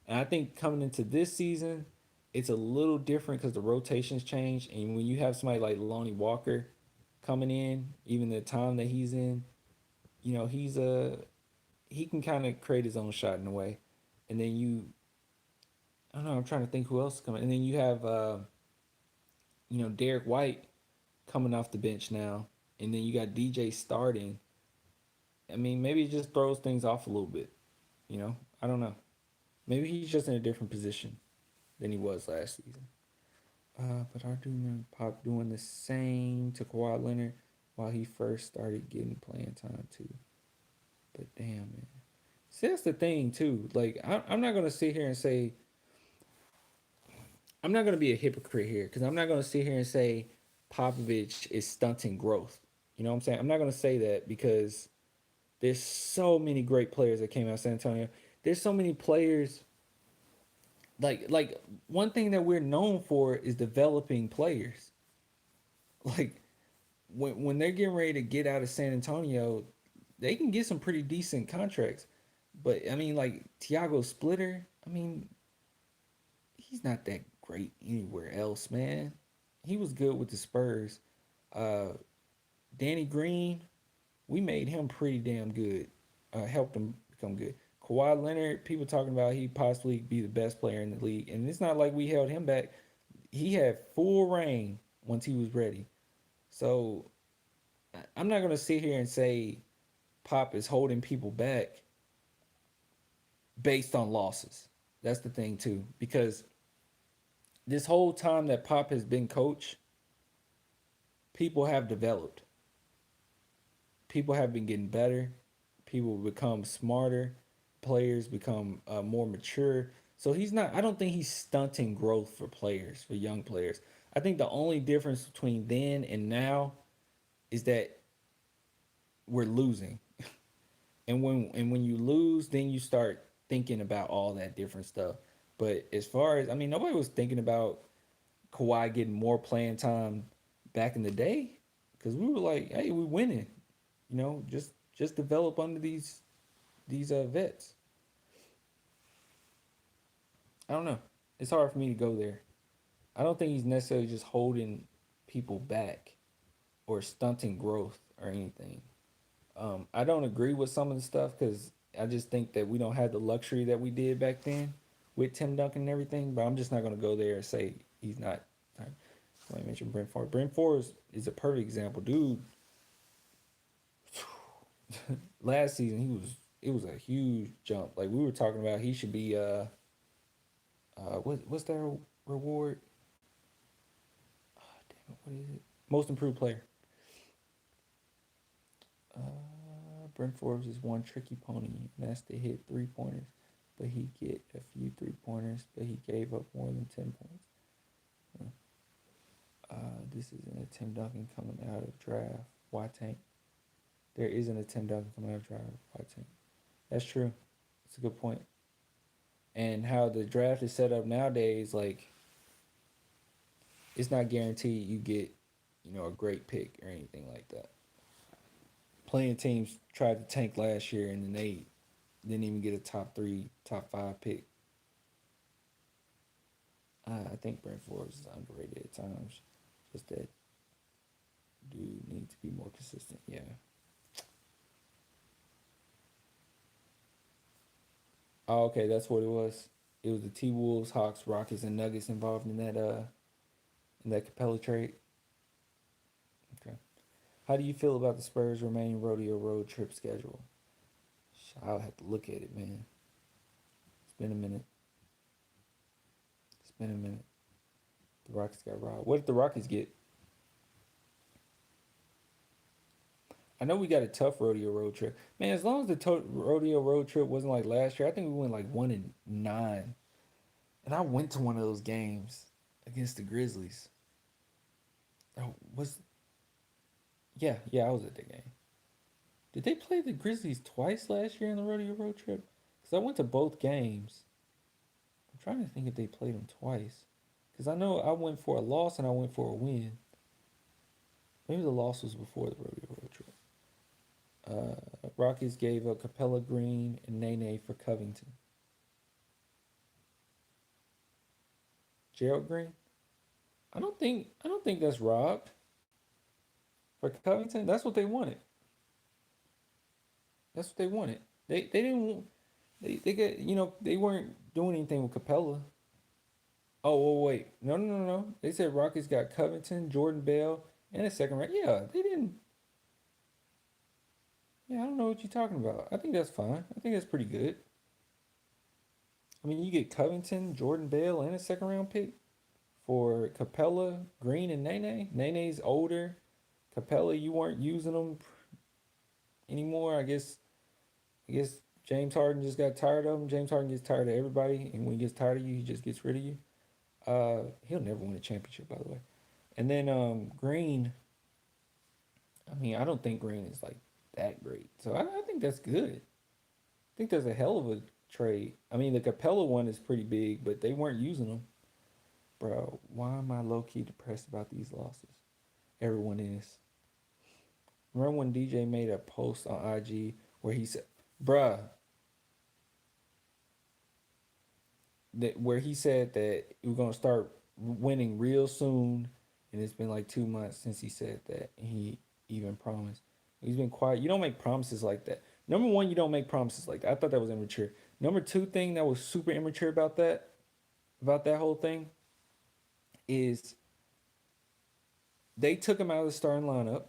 And I think coming into this season, it's a little different because the rotations changed. And when you have somebody like Lonnie Walker coming in, even the time that he's in, he can kind of create his own shot in a way. And then I don't know, I'm trying to think who else is coming. And then you have Derek White coming off the bench now, and then you got DJ starting. I mean, maybe it just throws things off a little bit. I don't know. Maybe he's just in a different position than he was last season. But I do remember Pop doing the same to Kawhi Leonard while he first started getting playing time too. But damn, man. See, that's the thing too. Like, I'm not gonna sit here and say I'm not gonna be a hypocrite here because I'm not gonna sit here and say Popovich is stunting growth. You know what I'm saying? I'm not gonna say that because there's so many great players that came out of San Antonio. There's so many players like one thing that we're known for is developing players. Like when they're getting ready to get out of San Antonio, they can get some pretty decent contracts. But I mean, like Tiago Splitter, I mean, he's not that great anywhere else, man. He was good with the Spurs. Uh, Danny Green, we made him pretty damn good. Helped him become good. Kawhi Leonard, people talking about he possibly be the best player in the league, and it's not like we held him back. He had full reign once he was ready. So I'm not gonna sit here and say Pop is holding people back based on losses. That's the thing too, because this whole time that Pop has been coach, people have developed. People have been getting better. People become smarter. Players become more mature. So he's not. I don't think he's stunting growth for players, for young players. I think the only difference between then and now is that we're losing. And when you lose, then you start thinking about all that different stuff. But as far as I mean, nobody was thinking about Kawhi getting more playing time back in the day because we were like, hey, we winning. You know, just develop under these vets. I don't know. It's hard for me to go there. I don't think he's necessarily just holding people back or stunting growth or anything. I don't agree with some of the stuff because I just think that we don't have the luxury that we did back then with Tim Duncan and everything. But I'm just not going to go there and say he's not. I mentioned Brent Forbes. Brent Forbes is a perfect example, dude. Last season he was it was a huge jump. Like we were talking about, he should be what's their reward? Oh, damn it, what is it? Most improved player. Brent Forbes is one tricky pony, and that's to hit 3 pointers. But he get a few 3 pointers, but he gave up more than 10 points. This isn't a Tim Duncan coming out of draft. Why tank? There isn't a Tim Duncan coming out of draft. Why tank? That's true. That's a good point. And how the draft is set up nowadays, like it's not guaranteed you get, a great pick or anything like that. Playing teams tried to tank last year and then they didn't even get a top three, top five pick. I think Brent Forbes is underrated at times. Just that dude needs to be more consistent. Yeah. Oh, okay, that's what it was. It was the T Wolves, Hawks, Rockets, and Nuggets involved in that Capella trade. Okay. How do you feel about the Spurs' remaining rodeo road trip schedule? I'll have to look at it, man. It's been a minute. It's been a minute. The Rockets got robbed. What did the Rockets get? I know we got a tough rodeo road trip. Man, as long as the rodeo road trip wasn't like last year, I think we went like 1-9. And I went to one of those games against the Grizzlies. Oh, yeah, I was at the game. Did they play the Grizzlies twice last year in the rodeo road trip? Because I went to both games. I'm trying to think if they played them twice. Because I know I went for a loss and I went for a win. Maybe the loss was before the rodeo road trip. Rockets gave up Capella Green and Nene for Covington. Gerald Green? I don't think that's robbed for Covington. That's what they wanted. That's what they wanted. They didn't they get they weren't doing anything with Capella. Oh wait. No. They said Rockets got Covington, Jordan Bell, and a second round. Yeah, they didn't. Yeah, I don't know what you're talking about. I think that's fine. I think that's pretty good. I mean, you get Covington, Jordan Bell, and a second round pick for Capella, Green, and Nene. Nene's older. Capella, you weren't using them anymore. I guess James Harden just got tired of him. James Harden gets tired of everybody, and when he gets tired of you, he just gets rid of you. He'll never win a championship, by the way. And then Green, I mean, I don't think Green is like that great. So I think that's good. I think that's a hell of a trade. I mean, the Capella one is pretty big, but they weren't using them. Bro, why am I low key depressed about these losses? Everyone is. Remember when DJ made a post on IG where he said, bruh, that where he said that we're gonna start winning real soon, and it's been like 2 months since he said that, and he even promised. He's been quiet. You don't make promises like that. Number one, you don't make promises like that. I thought that was immature. Number two thing that was super immature about that whole thing, is they took him out of the starting lineup.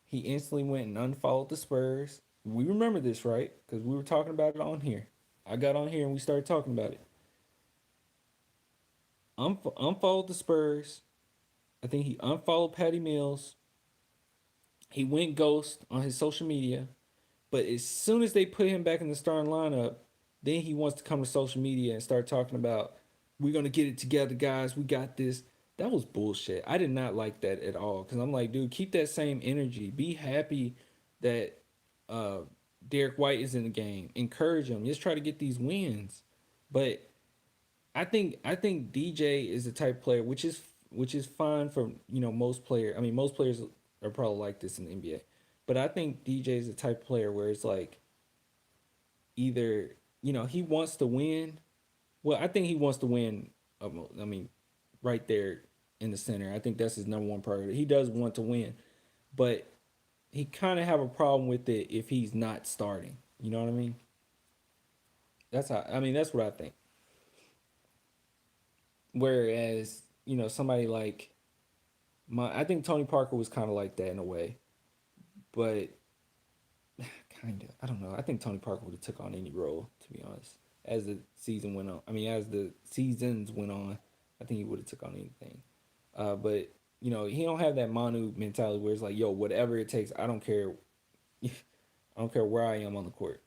He instantly went and unfollowed the Spurs. We remember this, right? Because we were talking about it on here. I got on here and we started talking about it. Unfollowed the Spurs. I think he unfollowed Patty Mills. He went ghost on his social media. But as soon as they put him back in the starting lineup, then he wants to come to social media and start talking about, we're going to get it together, guys. We got this. That was bullshit. I did not like that at all. Because I'm like, dude, keep that same energy. Be happy that uh, Derek White is in the game. Encourage him. Just try to get these wins. But I think DJ is the type of player, which is fine for most players. I mean, most players are probably like this in the NBA, but I think DJ is the type of player where it's like, either he wants to win. Well, I think he wants to win. I mean, right there in the center. I think that's his number one priority. He does want to win, but he kind of have a problem with it if he's not starting. You know what I mean? That's how. I mean, that's what I think. Whereas somebody like I think Tony Parker was kind of like that in a way, but kind of, I don't know. I think Tony Parker would have took on any role, to be honest. As the season went on, I mean, as the seasons went on, I think he would have took on anything. But he don't have that Manu mentality where it's like, yo, whatever it takes, I don't care. I don't care where I am on the court.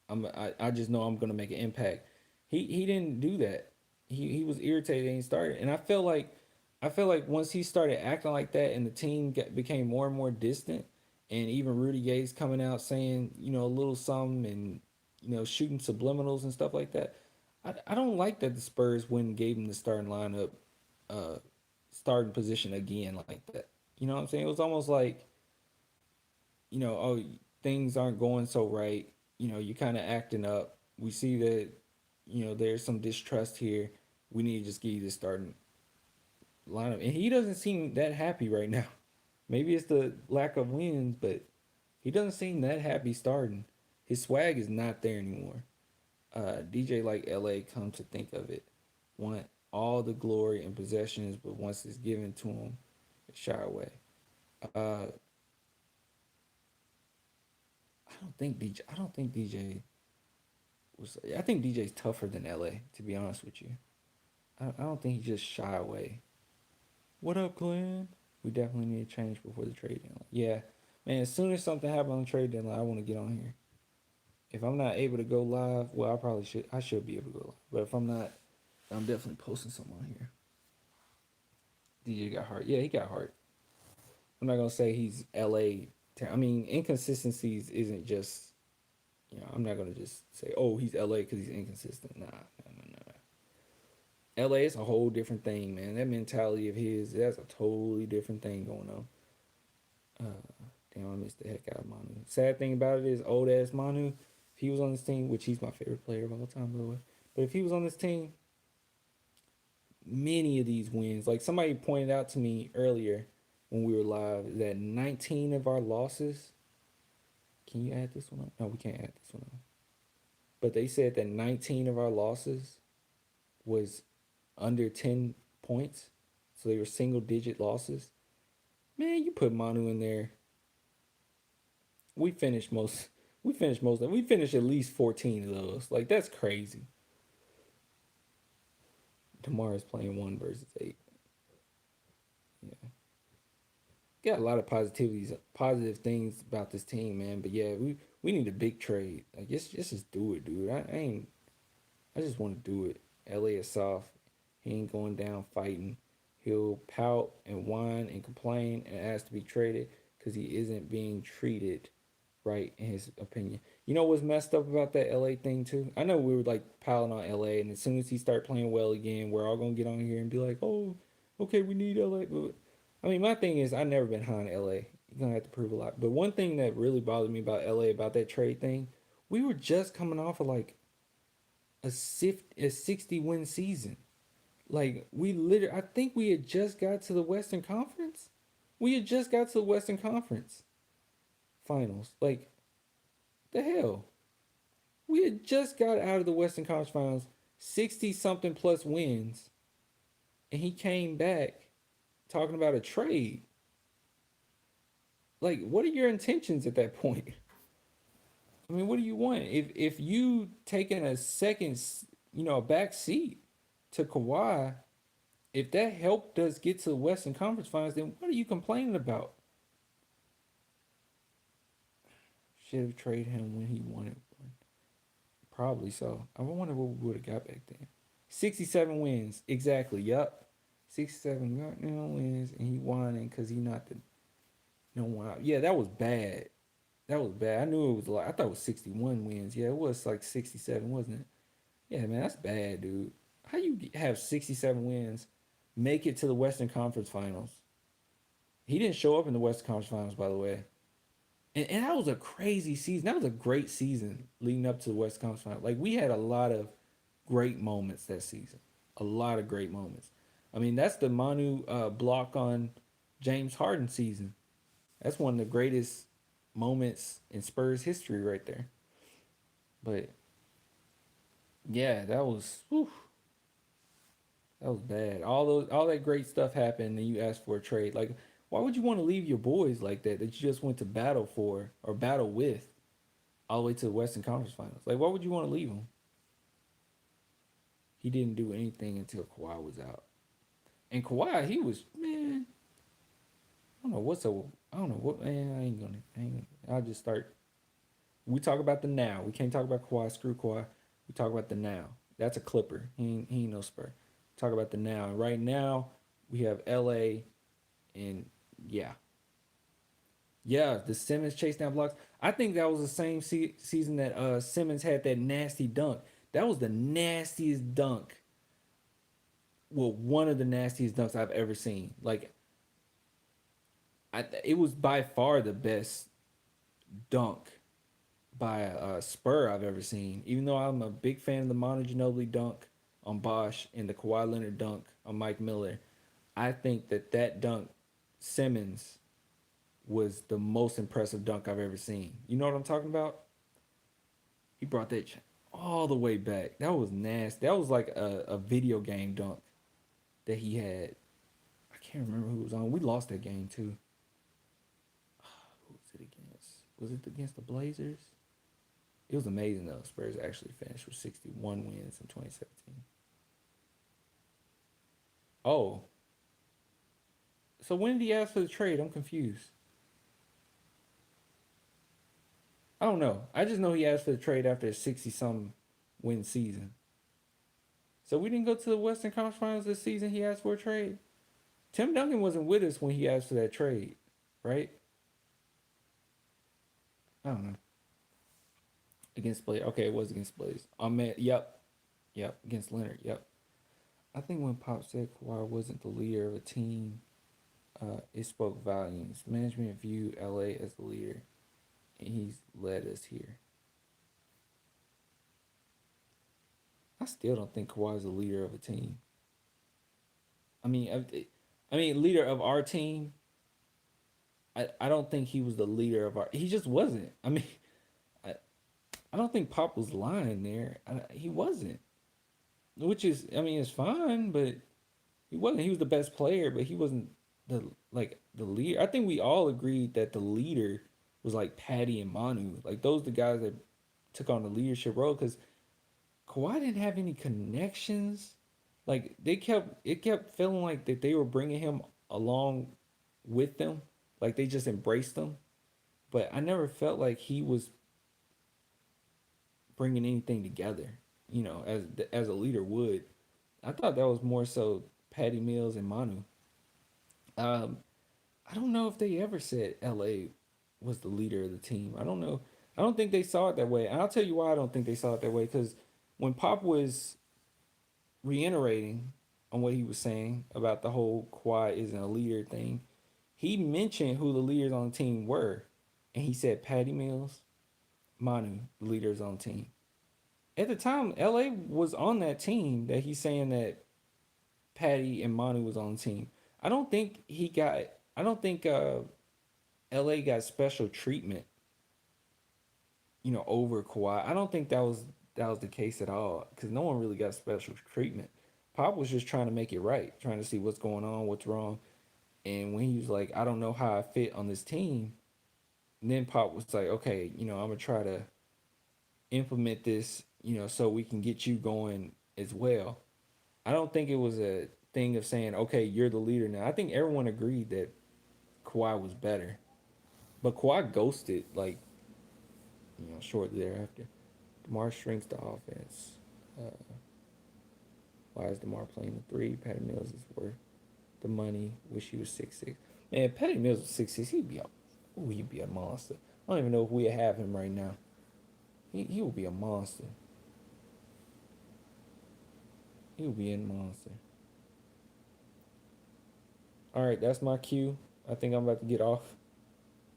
I just know I'm gonna make an impact. He didn't do that. He was irritated and he started. And I feel like once he started acting like that and the team became more and more distant, and even Rudy Gay's coming out saying a little something, and shooting subliminals and stuff like that. I don't like that the Spurs went and gave him the starting lineup, uh, starting position again like that. You know what I'm saying? It was almost like, oh, things aren't going so right. You're kind of acting up. We see that, there's some distrust here. We need to just give you the starting lineup. And he doesn't seem that happy right now. Maybe it's the lack of wins, but he doesn't seem that happy starting. His swag is not there anymore. DJ like LA, come to think of it, want all the glory and possessions, but once it's given to him, it's shy away. Uh, I don't think DJ was. I think DJ's tougher than LA. To be honest with you, I don't think he just shy away. What up, Glenn? We definitely need to change before the trade deadline. Yeah, man. As soon as something happens on the trade deadline, I want to get on here. If I'm not able to go live, well, I probably should. I should be able to go live. But if I'm not, I'm definitely posting something on here. DJ got heart. Yeah, he got heart. I'm not gonna say he's LA. I mean, inconsistencies isn't just. I'm not gonna just say, oh, he's LA because he's inconsistent. Nah, no, no, no. LA is a whole different thing, man. That mentality of his, that's a totally different thing going on. Damn, I missed the heck out of Manu. Sad thing about it is, old ass Manu, if he was on this team, which he's my favorite player of all time, by the way, but if he was on this team, many of these wins, like somebody pointed out to me earlier when we were live, that 19 of our losses. Can you add this one up? No, we can't add this one up. But they said that 19 of our losses was under 10 points. So they were single digit losses. Man, you put Manu in there. We finished most. We finished most of them. We finished at least 14 of those. Like, that's crazy. Tomorrow's playing 1 versus 8. Yeah, got a lot of positive things about this team, man. But yeah, we need a big trade. Like, just do it, dude. I ain't. I just want to do it. LA is soft. He ain't going down fighting. He'll pout and whine and complain and ask to be traded because he isn't being treated right in his opinion. You know what's messed up about that LA thing too? I know we were like piling on LA, and as soon as he start playing well again, we're all gonna get on here and be like, "Oh, okay, we need LA." But I mean, my thing is, I never been high on LA. You're gonna have to prove a lot. But one thing that really bothered me about LA about that trade thing, we were just coming off of like a 60 win season. Like we literally, I think we had just got to the Western Conference. We had just got to the Western Conference finals. Like the hell, we had just got out of the Western Conference finals, 60 something plus wins, and he came back talking about a trade. Like, what are your intentions at that point? I mean, what do you want? If you taking a second, a back seat to Kawhi, if that helped us get to the Western Conference Finals, then what are you complaining about? Should have traded him when he wanted one. Probably so. I wonder what we would have got back then. 67 wins. Exactly. Yup. 67 wins, and he whining because he not the no one out. Yeah, that was bad. That was bad. I knew it was like, I thought it was 61 wins. Yeah, it was like 67, wasn't it? Yeah, man, that's bad, dude. How you have 67 wins, make it to the Western Conference Finals? He didn't show up in the Western Conference Finals, by the way. And that was a crazy season. That was a great season leading up to the Western Conference Finals. Like, we had a lot of great moments that season. A lot of great moments. I mean, that's the Manu block on James Harden season. That's one of the greatest moments in Spurs history right there. But yeah, that was bad. All that great stuff happened, and you asked for a trade. Like, why would you want to leave your boys like that you just went to battle for or battle with all the way to the Western Conference Finals? Like, why would you want to leave him? He didn't do anything until Kawhi was out, and Kawhi, he was, man. I don't know what's up. I don't know what, man. I ain't gonna. I'll just start. We talk about the now. We can't talk about Kawhi. Screw Kawhi. We talk about the now. That's a Clipper. He ain't no Spur. Talk about the now. And right now, we have LA, and yeah, yeah, the Simmons chase down blocks. I think that was the same season that Simmons had that nasty dunk. That was the nastiest dunk. Well, one of the nastiest dunks I've ever seen. Like, it was by far the best dunk by a Spur I've ever seen. Even though I'm a big fan of the Manu Ginobili dunk on Bosh and the Kawhi Leonard dunk on Mike Miller, I think that dunk, Simmons, was the most impressive dunk I've ever seen. You know what I'm talking about? He brought that all the way back. That was nasty. That was like a video game dunk that he had. I can't remember who was on. We lost that game too. Who was it against? Was it against the Blazers? It was amazing though. Spurs actually finished with 61 wins in 2017. Oh, so when did he ask for the trade? I'm confused. I don't know. I just know he asked for the trade after a 60 some win season. So we didn't go to the Western Conference Finals this season. He asked for a trade. Tim Duncan wasn't with us when he asked for that trade, right? I don't know. Against Blaze. Okay, it was against Blaze. Yep. Yep. Against Leonard. Yep. I think when Pop said Kawhi wasn't the leader of a team, it spoke volumes. Management viewed LA as the leader, and he's led us here. I still don't think Kawhi is the leader of a team. Leader of our team. I don't think he was the leader of our. He just wasn't. I, I don't think Pop was lying there. He wasn't. Which is, it's fine, but he wasn't. He was the best player, but he wasn't the leader. I think we all agreed that the leader was like Patty and Manu. Like, those the guys that took on the leadership role because Kawhi didn't have any connections. Like, it kept feeling like that they were bringing him along with them, like they just embraced them. But I never felt like he was bringing anything together, as a leader would. I thought that was more so Patty Mills and Manu. Um, I don't know if they ever said LA was the leader of the team. I don't know. I don't think they saw it that way. And I'll tell you why I don't think they saw it that way. Because when Pop was reiterating on what he was saying about the whole Kawhi isn't a leader thing, he mentioned who the leaders on the team were. And he said Patty Mills, Manu, the leaders on the team. At the time, LA was on that team that he's saying that Patty and Manu was on the team. I don't think he got. I don't think LA got special treatment, over Kawhi. I don't think that was the case at all because no one really got special treatment. Pop was just trying to make it right, trying to see what's going on, what's wrong. And when he was like, I don't know how I fit on this team, and then Pop was like, okay, I'm gonna try to implement this, so we can get you going as well. I don't think it was a thing of saying, okay, you're the leader now. I think everyone agreed that Kawhi was better. But Kawhi ghosted, like, shortly thereafter. DeMar shrinks the offense. Uh, why is DeMar playing the three? Patty Mills is worth the money. Wish he was 6'6". Man, Patty Mills was 6'6". He'd be a monster. I don't even know if we have him right now. He would be a monster. He would be a monster. All right, that's my cue. I think I'm about to get off.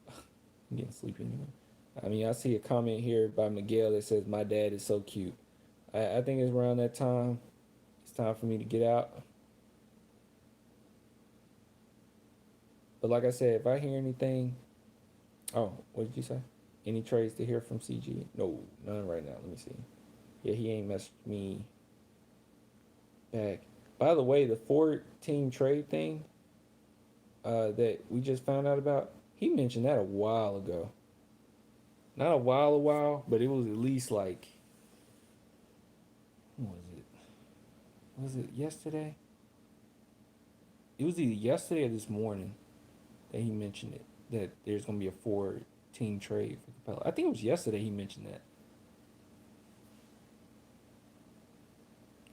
I'm getting sleepy anyway. I mean, I see a comment here by Miguel that says, my dad is so cute. I think it's around that time. It's time for me to get out. But like I said, if I hear anything. Oh, what did you say? Any trades to hear from CG? No, none right now. Let me see. Yeah, he ain't messaged me back. By the way, the 4-team trade thing that we just found out about, he mentioned that a while ago. Not a while, but it was at least like, what was it? Was it yesterday? It was either yesterday or this morning that he mentioned it. That there's gonna be a 4-team trade for Capella. I think it was yesterday he mentioned that.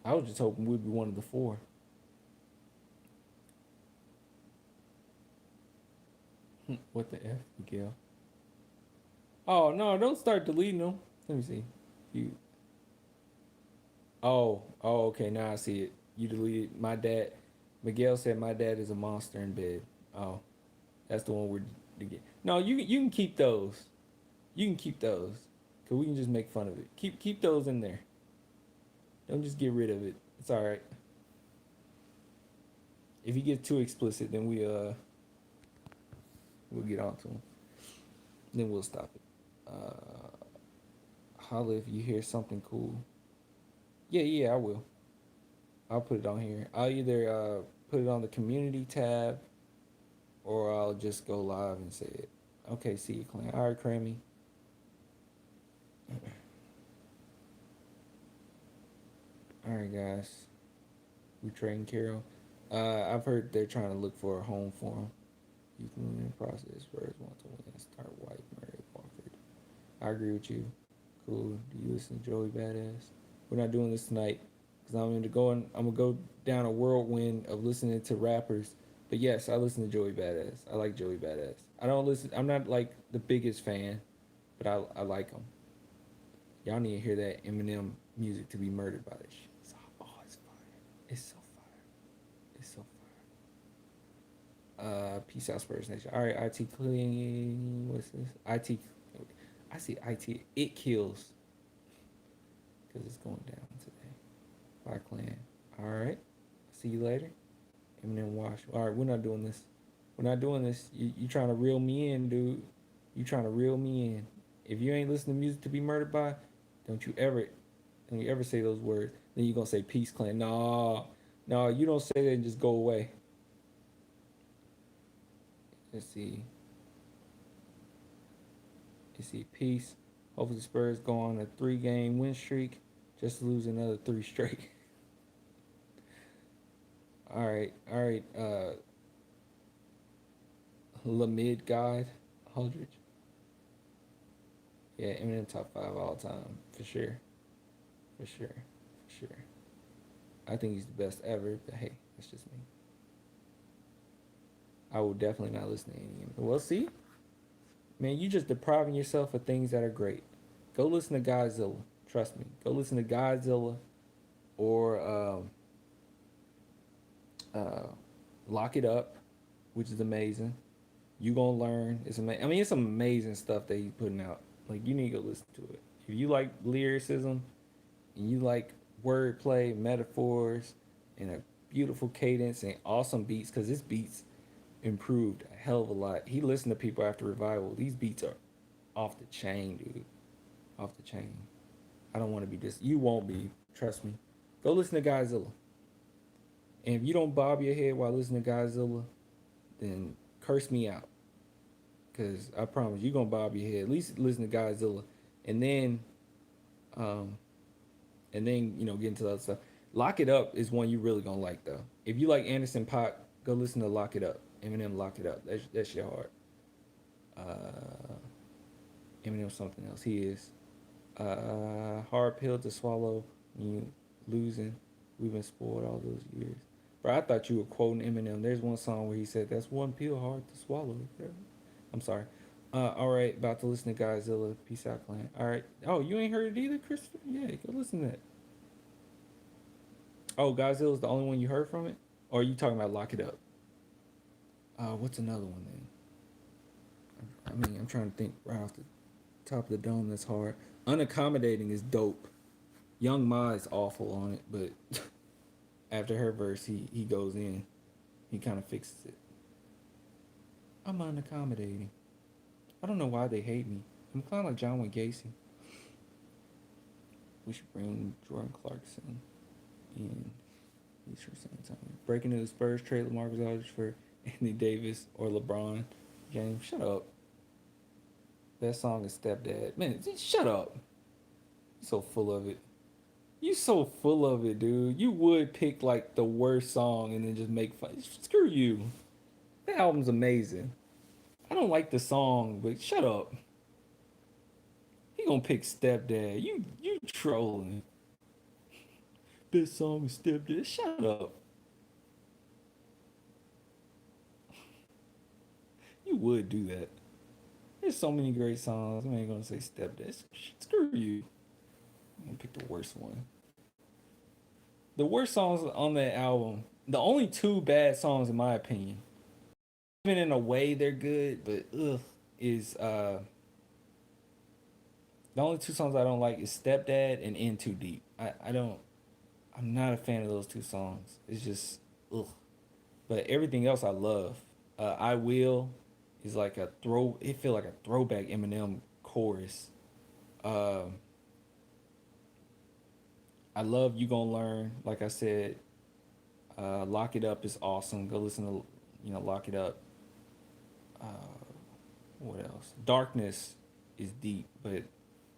I was just hoping we'd be one of the 4. What the F, Miguel? Oh no! Don't start deleting them. Let me see. You. Oh, okay. Now I see it. You deleted my dad. Miguel said my dad is a monster in bed. Oh, that's the one we're to get. No, you can keep those. You can keep those, cause we can just make fun of it. Keep those in there. Don't just get rid of it. It's all right. If you get too explicit, then we'll get on to them. Then we'll stop it. Holla if you hear something cool. Yeah, I will. I'll put it on here. I'll either put it on the community tab or I'll just go live and say it. Okay, see you, Clan. All right, Crammy. All right, guys. We trading Carol. I've heard they're trying to look for a home for him. You can win in the process. Spurs want to win. Start White, Murray, Walford. I agree with you. Cool. Do you listen to Joey Badass? We're not doing this tonight because I'm gonna go down a whirlwind of listening to rappers. But yes, I listen to Joey Badass. I like Joey Badass. I don't listen. I'm not like the biggest fan, but I like him. Y'all need to hear that Eminem music to be murdered by this shit. It's fire. It's so fire. It's so fire. Peace out, Spurs Nation. All right, IT clean. What's this? IT. I see IT. It kills because it's going down today. Bye, clan. All right. See you later. Eminem Wash. All right, we're not doing this. We're not doing this. You trying to reel me in, dude. You trying to reel me in. If you ain't listening to music to be murdered by, don't you ever say those words. Then you gonna say peace, clan. No, you don't say that and just go away. Let's see. Let's see. Peace. Hopefully the Spurs go on a 3-game win streak. Just to lose another 3 straight. All right. Lamid Guide, 100. Yeah, Eminem top five all time for sure, for sure, for sure. I think he's the best ever, but hey, that's just me. I will definitely not listen to any Eminem. Well, see, man, you just depriving yourself of things that are great. Go listen to Godzilla. Trust me. Go listen to Godzilla or uh, Lock It Up, which is amazing. You gonna learn. It's amazing. I mean, it's some amazing stuff that he's putting out. Like you need to go listen to it. If you like lyricism and you like wordplay, metaphors, and a beautiful cadence and awesome beats, because his beats improved a hell of a lot. He listened to people after revival. These beats are off the chain, dude. Off the chain. I don't want to be this. You won't be. Trust me. Go listen to Godzilla. And if you don't bob your head while listening to Godzilla, then curse me out. Cause I promise you gonna bob your head. At least listen to Godzilla, and then, um, get into the other stuff. Lock It Up is one you really gonna like though. If you like Anderson .Paak, go listen to Lock It Up. Eminem Lock It Up. That's your heart. Uh, Eminem something else. He is hard pill to swallow. You losing. We've been spoiled all those years. Bro, I thought you were quoting Eminem. There's one song where he said, "That's one pill hard to swallow." I'm sorry. All right, about to listen to Godzilla. Peace out, clan. All right. Oh, you ain't heard it either, Christopher? Yeah, go listen to that. Oh, Godzilla's the only one you heard from it? Or are you talking about Lock It Up? What's another one then? I mean, I'm trying to think right off the top of the dome. That's hard. Unaccommodating is dope. Young Ma is awful on it, but after her verse, he goes in. He kind of fixes it. I'm unaccommodating. I don't know why they hate me. I'm kind of like John Wayne Gacy. We should bring Jordan Clarkson in. He's for San Antonio. Breaking into the Spurs trade LaMarcus Aldridge for Anthony Davis or LeBron James. Shut up. That song is Stepdad. Man, shut up. You so full of it. You so full of it, dude. You would pick like the worst song and then just make fun. Screw you. That album's amazing. I don't like the song, but shut up. He gonna pick Stepdad. You trolling. This song is Stepdad. Shut up. You would do that. There's so many great songs. I ain't gonna say Stepdad. Screw you. I'm gonna pick the worst one. The worst songs on that album. The only two bad songs, in my opinion. Even in a way, they're good, but is the only two songs I don't like is Stepdad and In Too Deep. I don't. I'm not a fan of those two songs. It's just ugh. But everything else I love. I Will is like a throw. It feel like a throwback Eminem chorus. Um, I love You Gonna Learn. Like I said, Lock It Up is awesome. Go listen to Lock It Up. Uh, what else? Darkness is deep, but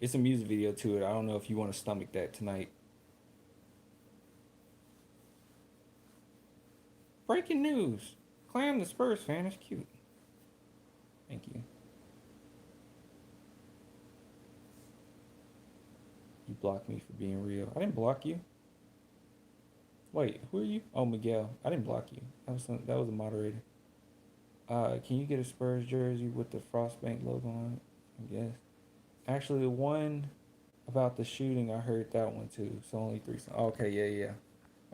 it's a music video to it. I don't know if you want to stomach that tonight. Breaking news. Clam the Spurs fan is cute. Thank you. You blocked me for being real. I didn't block you. Wait, who are you? Oh, Miguel. I didn't block you. That was a moderator. Can you get a Spurs jersey with the Frostbank logo on it? I guess. Actually, the one about the shooting, I heard that one too. So only three. Okay, yeah.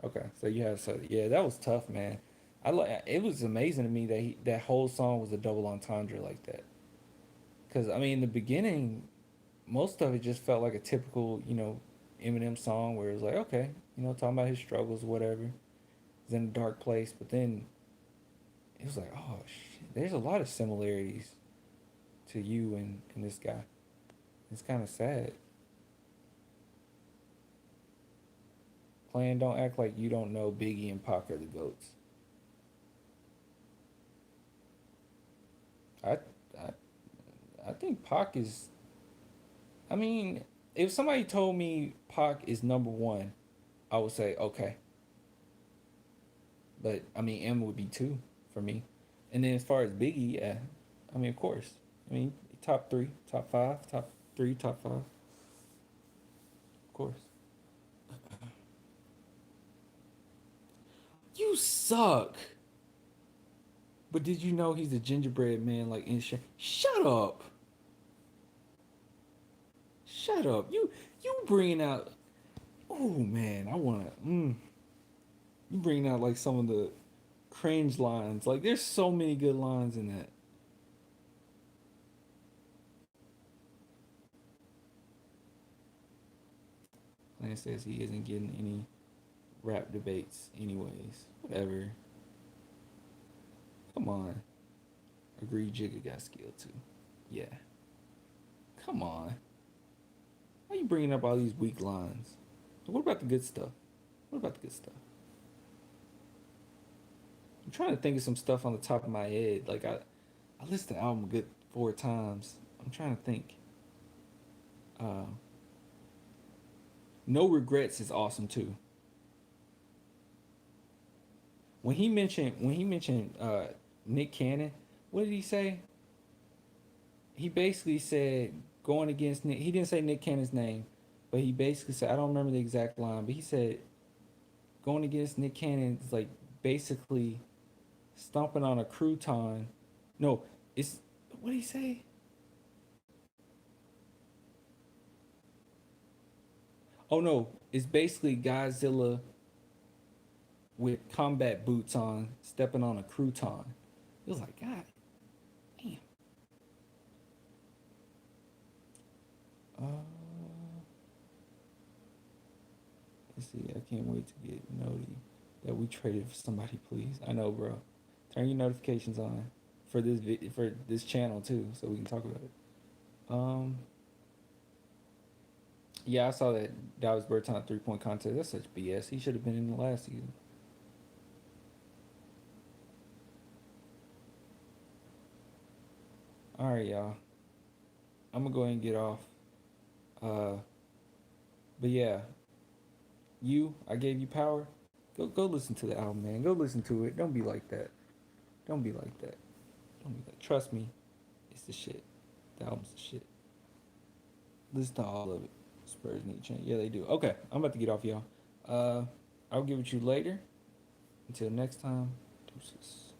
Okay, so you have yeah, that was tough, man. I like it was amazing to me that that whole song was a double entendre like that. Cause I mean, in the beginning, most of it just felt like a typical, Eminem song where it was like, okay, talking about his struggles, whatever. He's in a dark place, but then it was like, oh shit, there's a lot of similarities to you and this guy. It's kind of sad. Clan, don't act like you don't know Biggie and Pac are the goats. I, I, I think Pac is. I mean, if somebody told me Pac is number one, I would say okay. But I mean, M would be two for me. And then as far as Biggie, yeah, I mean, of course. I mean, top three, top five, top three, top five, of course. You suck. But did you know he's a gingerbread man like in Shut up. Shut up. You bringing out. Oh man, I wanna. You bringing out like some of the cringe lines. Like there's so many good lines in that. Lance says he isn't getting any rap debates anyways. Whatever. Come on. Agree Jigga got skill too. Yeah. Come on. Why are you bringing up all these weak lines? What about the good stuff? What about the good stuff? I'm trying to think of some stuff on the top of my head. Like I listened to the album a good 4 times. I'm trying to think. Uh, No Regrets is awesome too. When he mentioned Nick Cannon, what did he say? He basically said going against Nick. He didn't say Nick Cannon's name, but he basically said I don't remember the exact line, but he said going against Nick Cannon is like basically stomping on a crouton. No, it's what did he say? Oh no, it's basically Godzilla with combat boots on, stepping on a crouton. It was like, God damn. Uh, let's see. I can't wait to get noti that we traded for somebody, please. I know, bro. Turn your notifications on for for this channel too, so we can talk about it. Um, yeah, I saw that Dallas Berton 3-point contest. That's such BS. He should have been in the last season. All right, y'all. I'm gonna go ahead and get off. Uh, but yeah, I gave you power. Go listen to the album, man. Go listen to it. Don't be like that. Don't be like that. Don't be like. Trust me, it's the shit. The album's the shit. Listen to all of it. Spurs need change. Yeah, they do. Okay, I'm about to get off, y'all. Uh, I'll give it to you later. Until next time, deuces.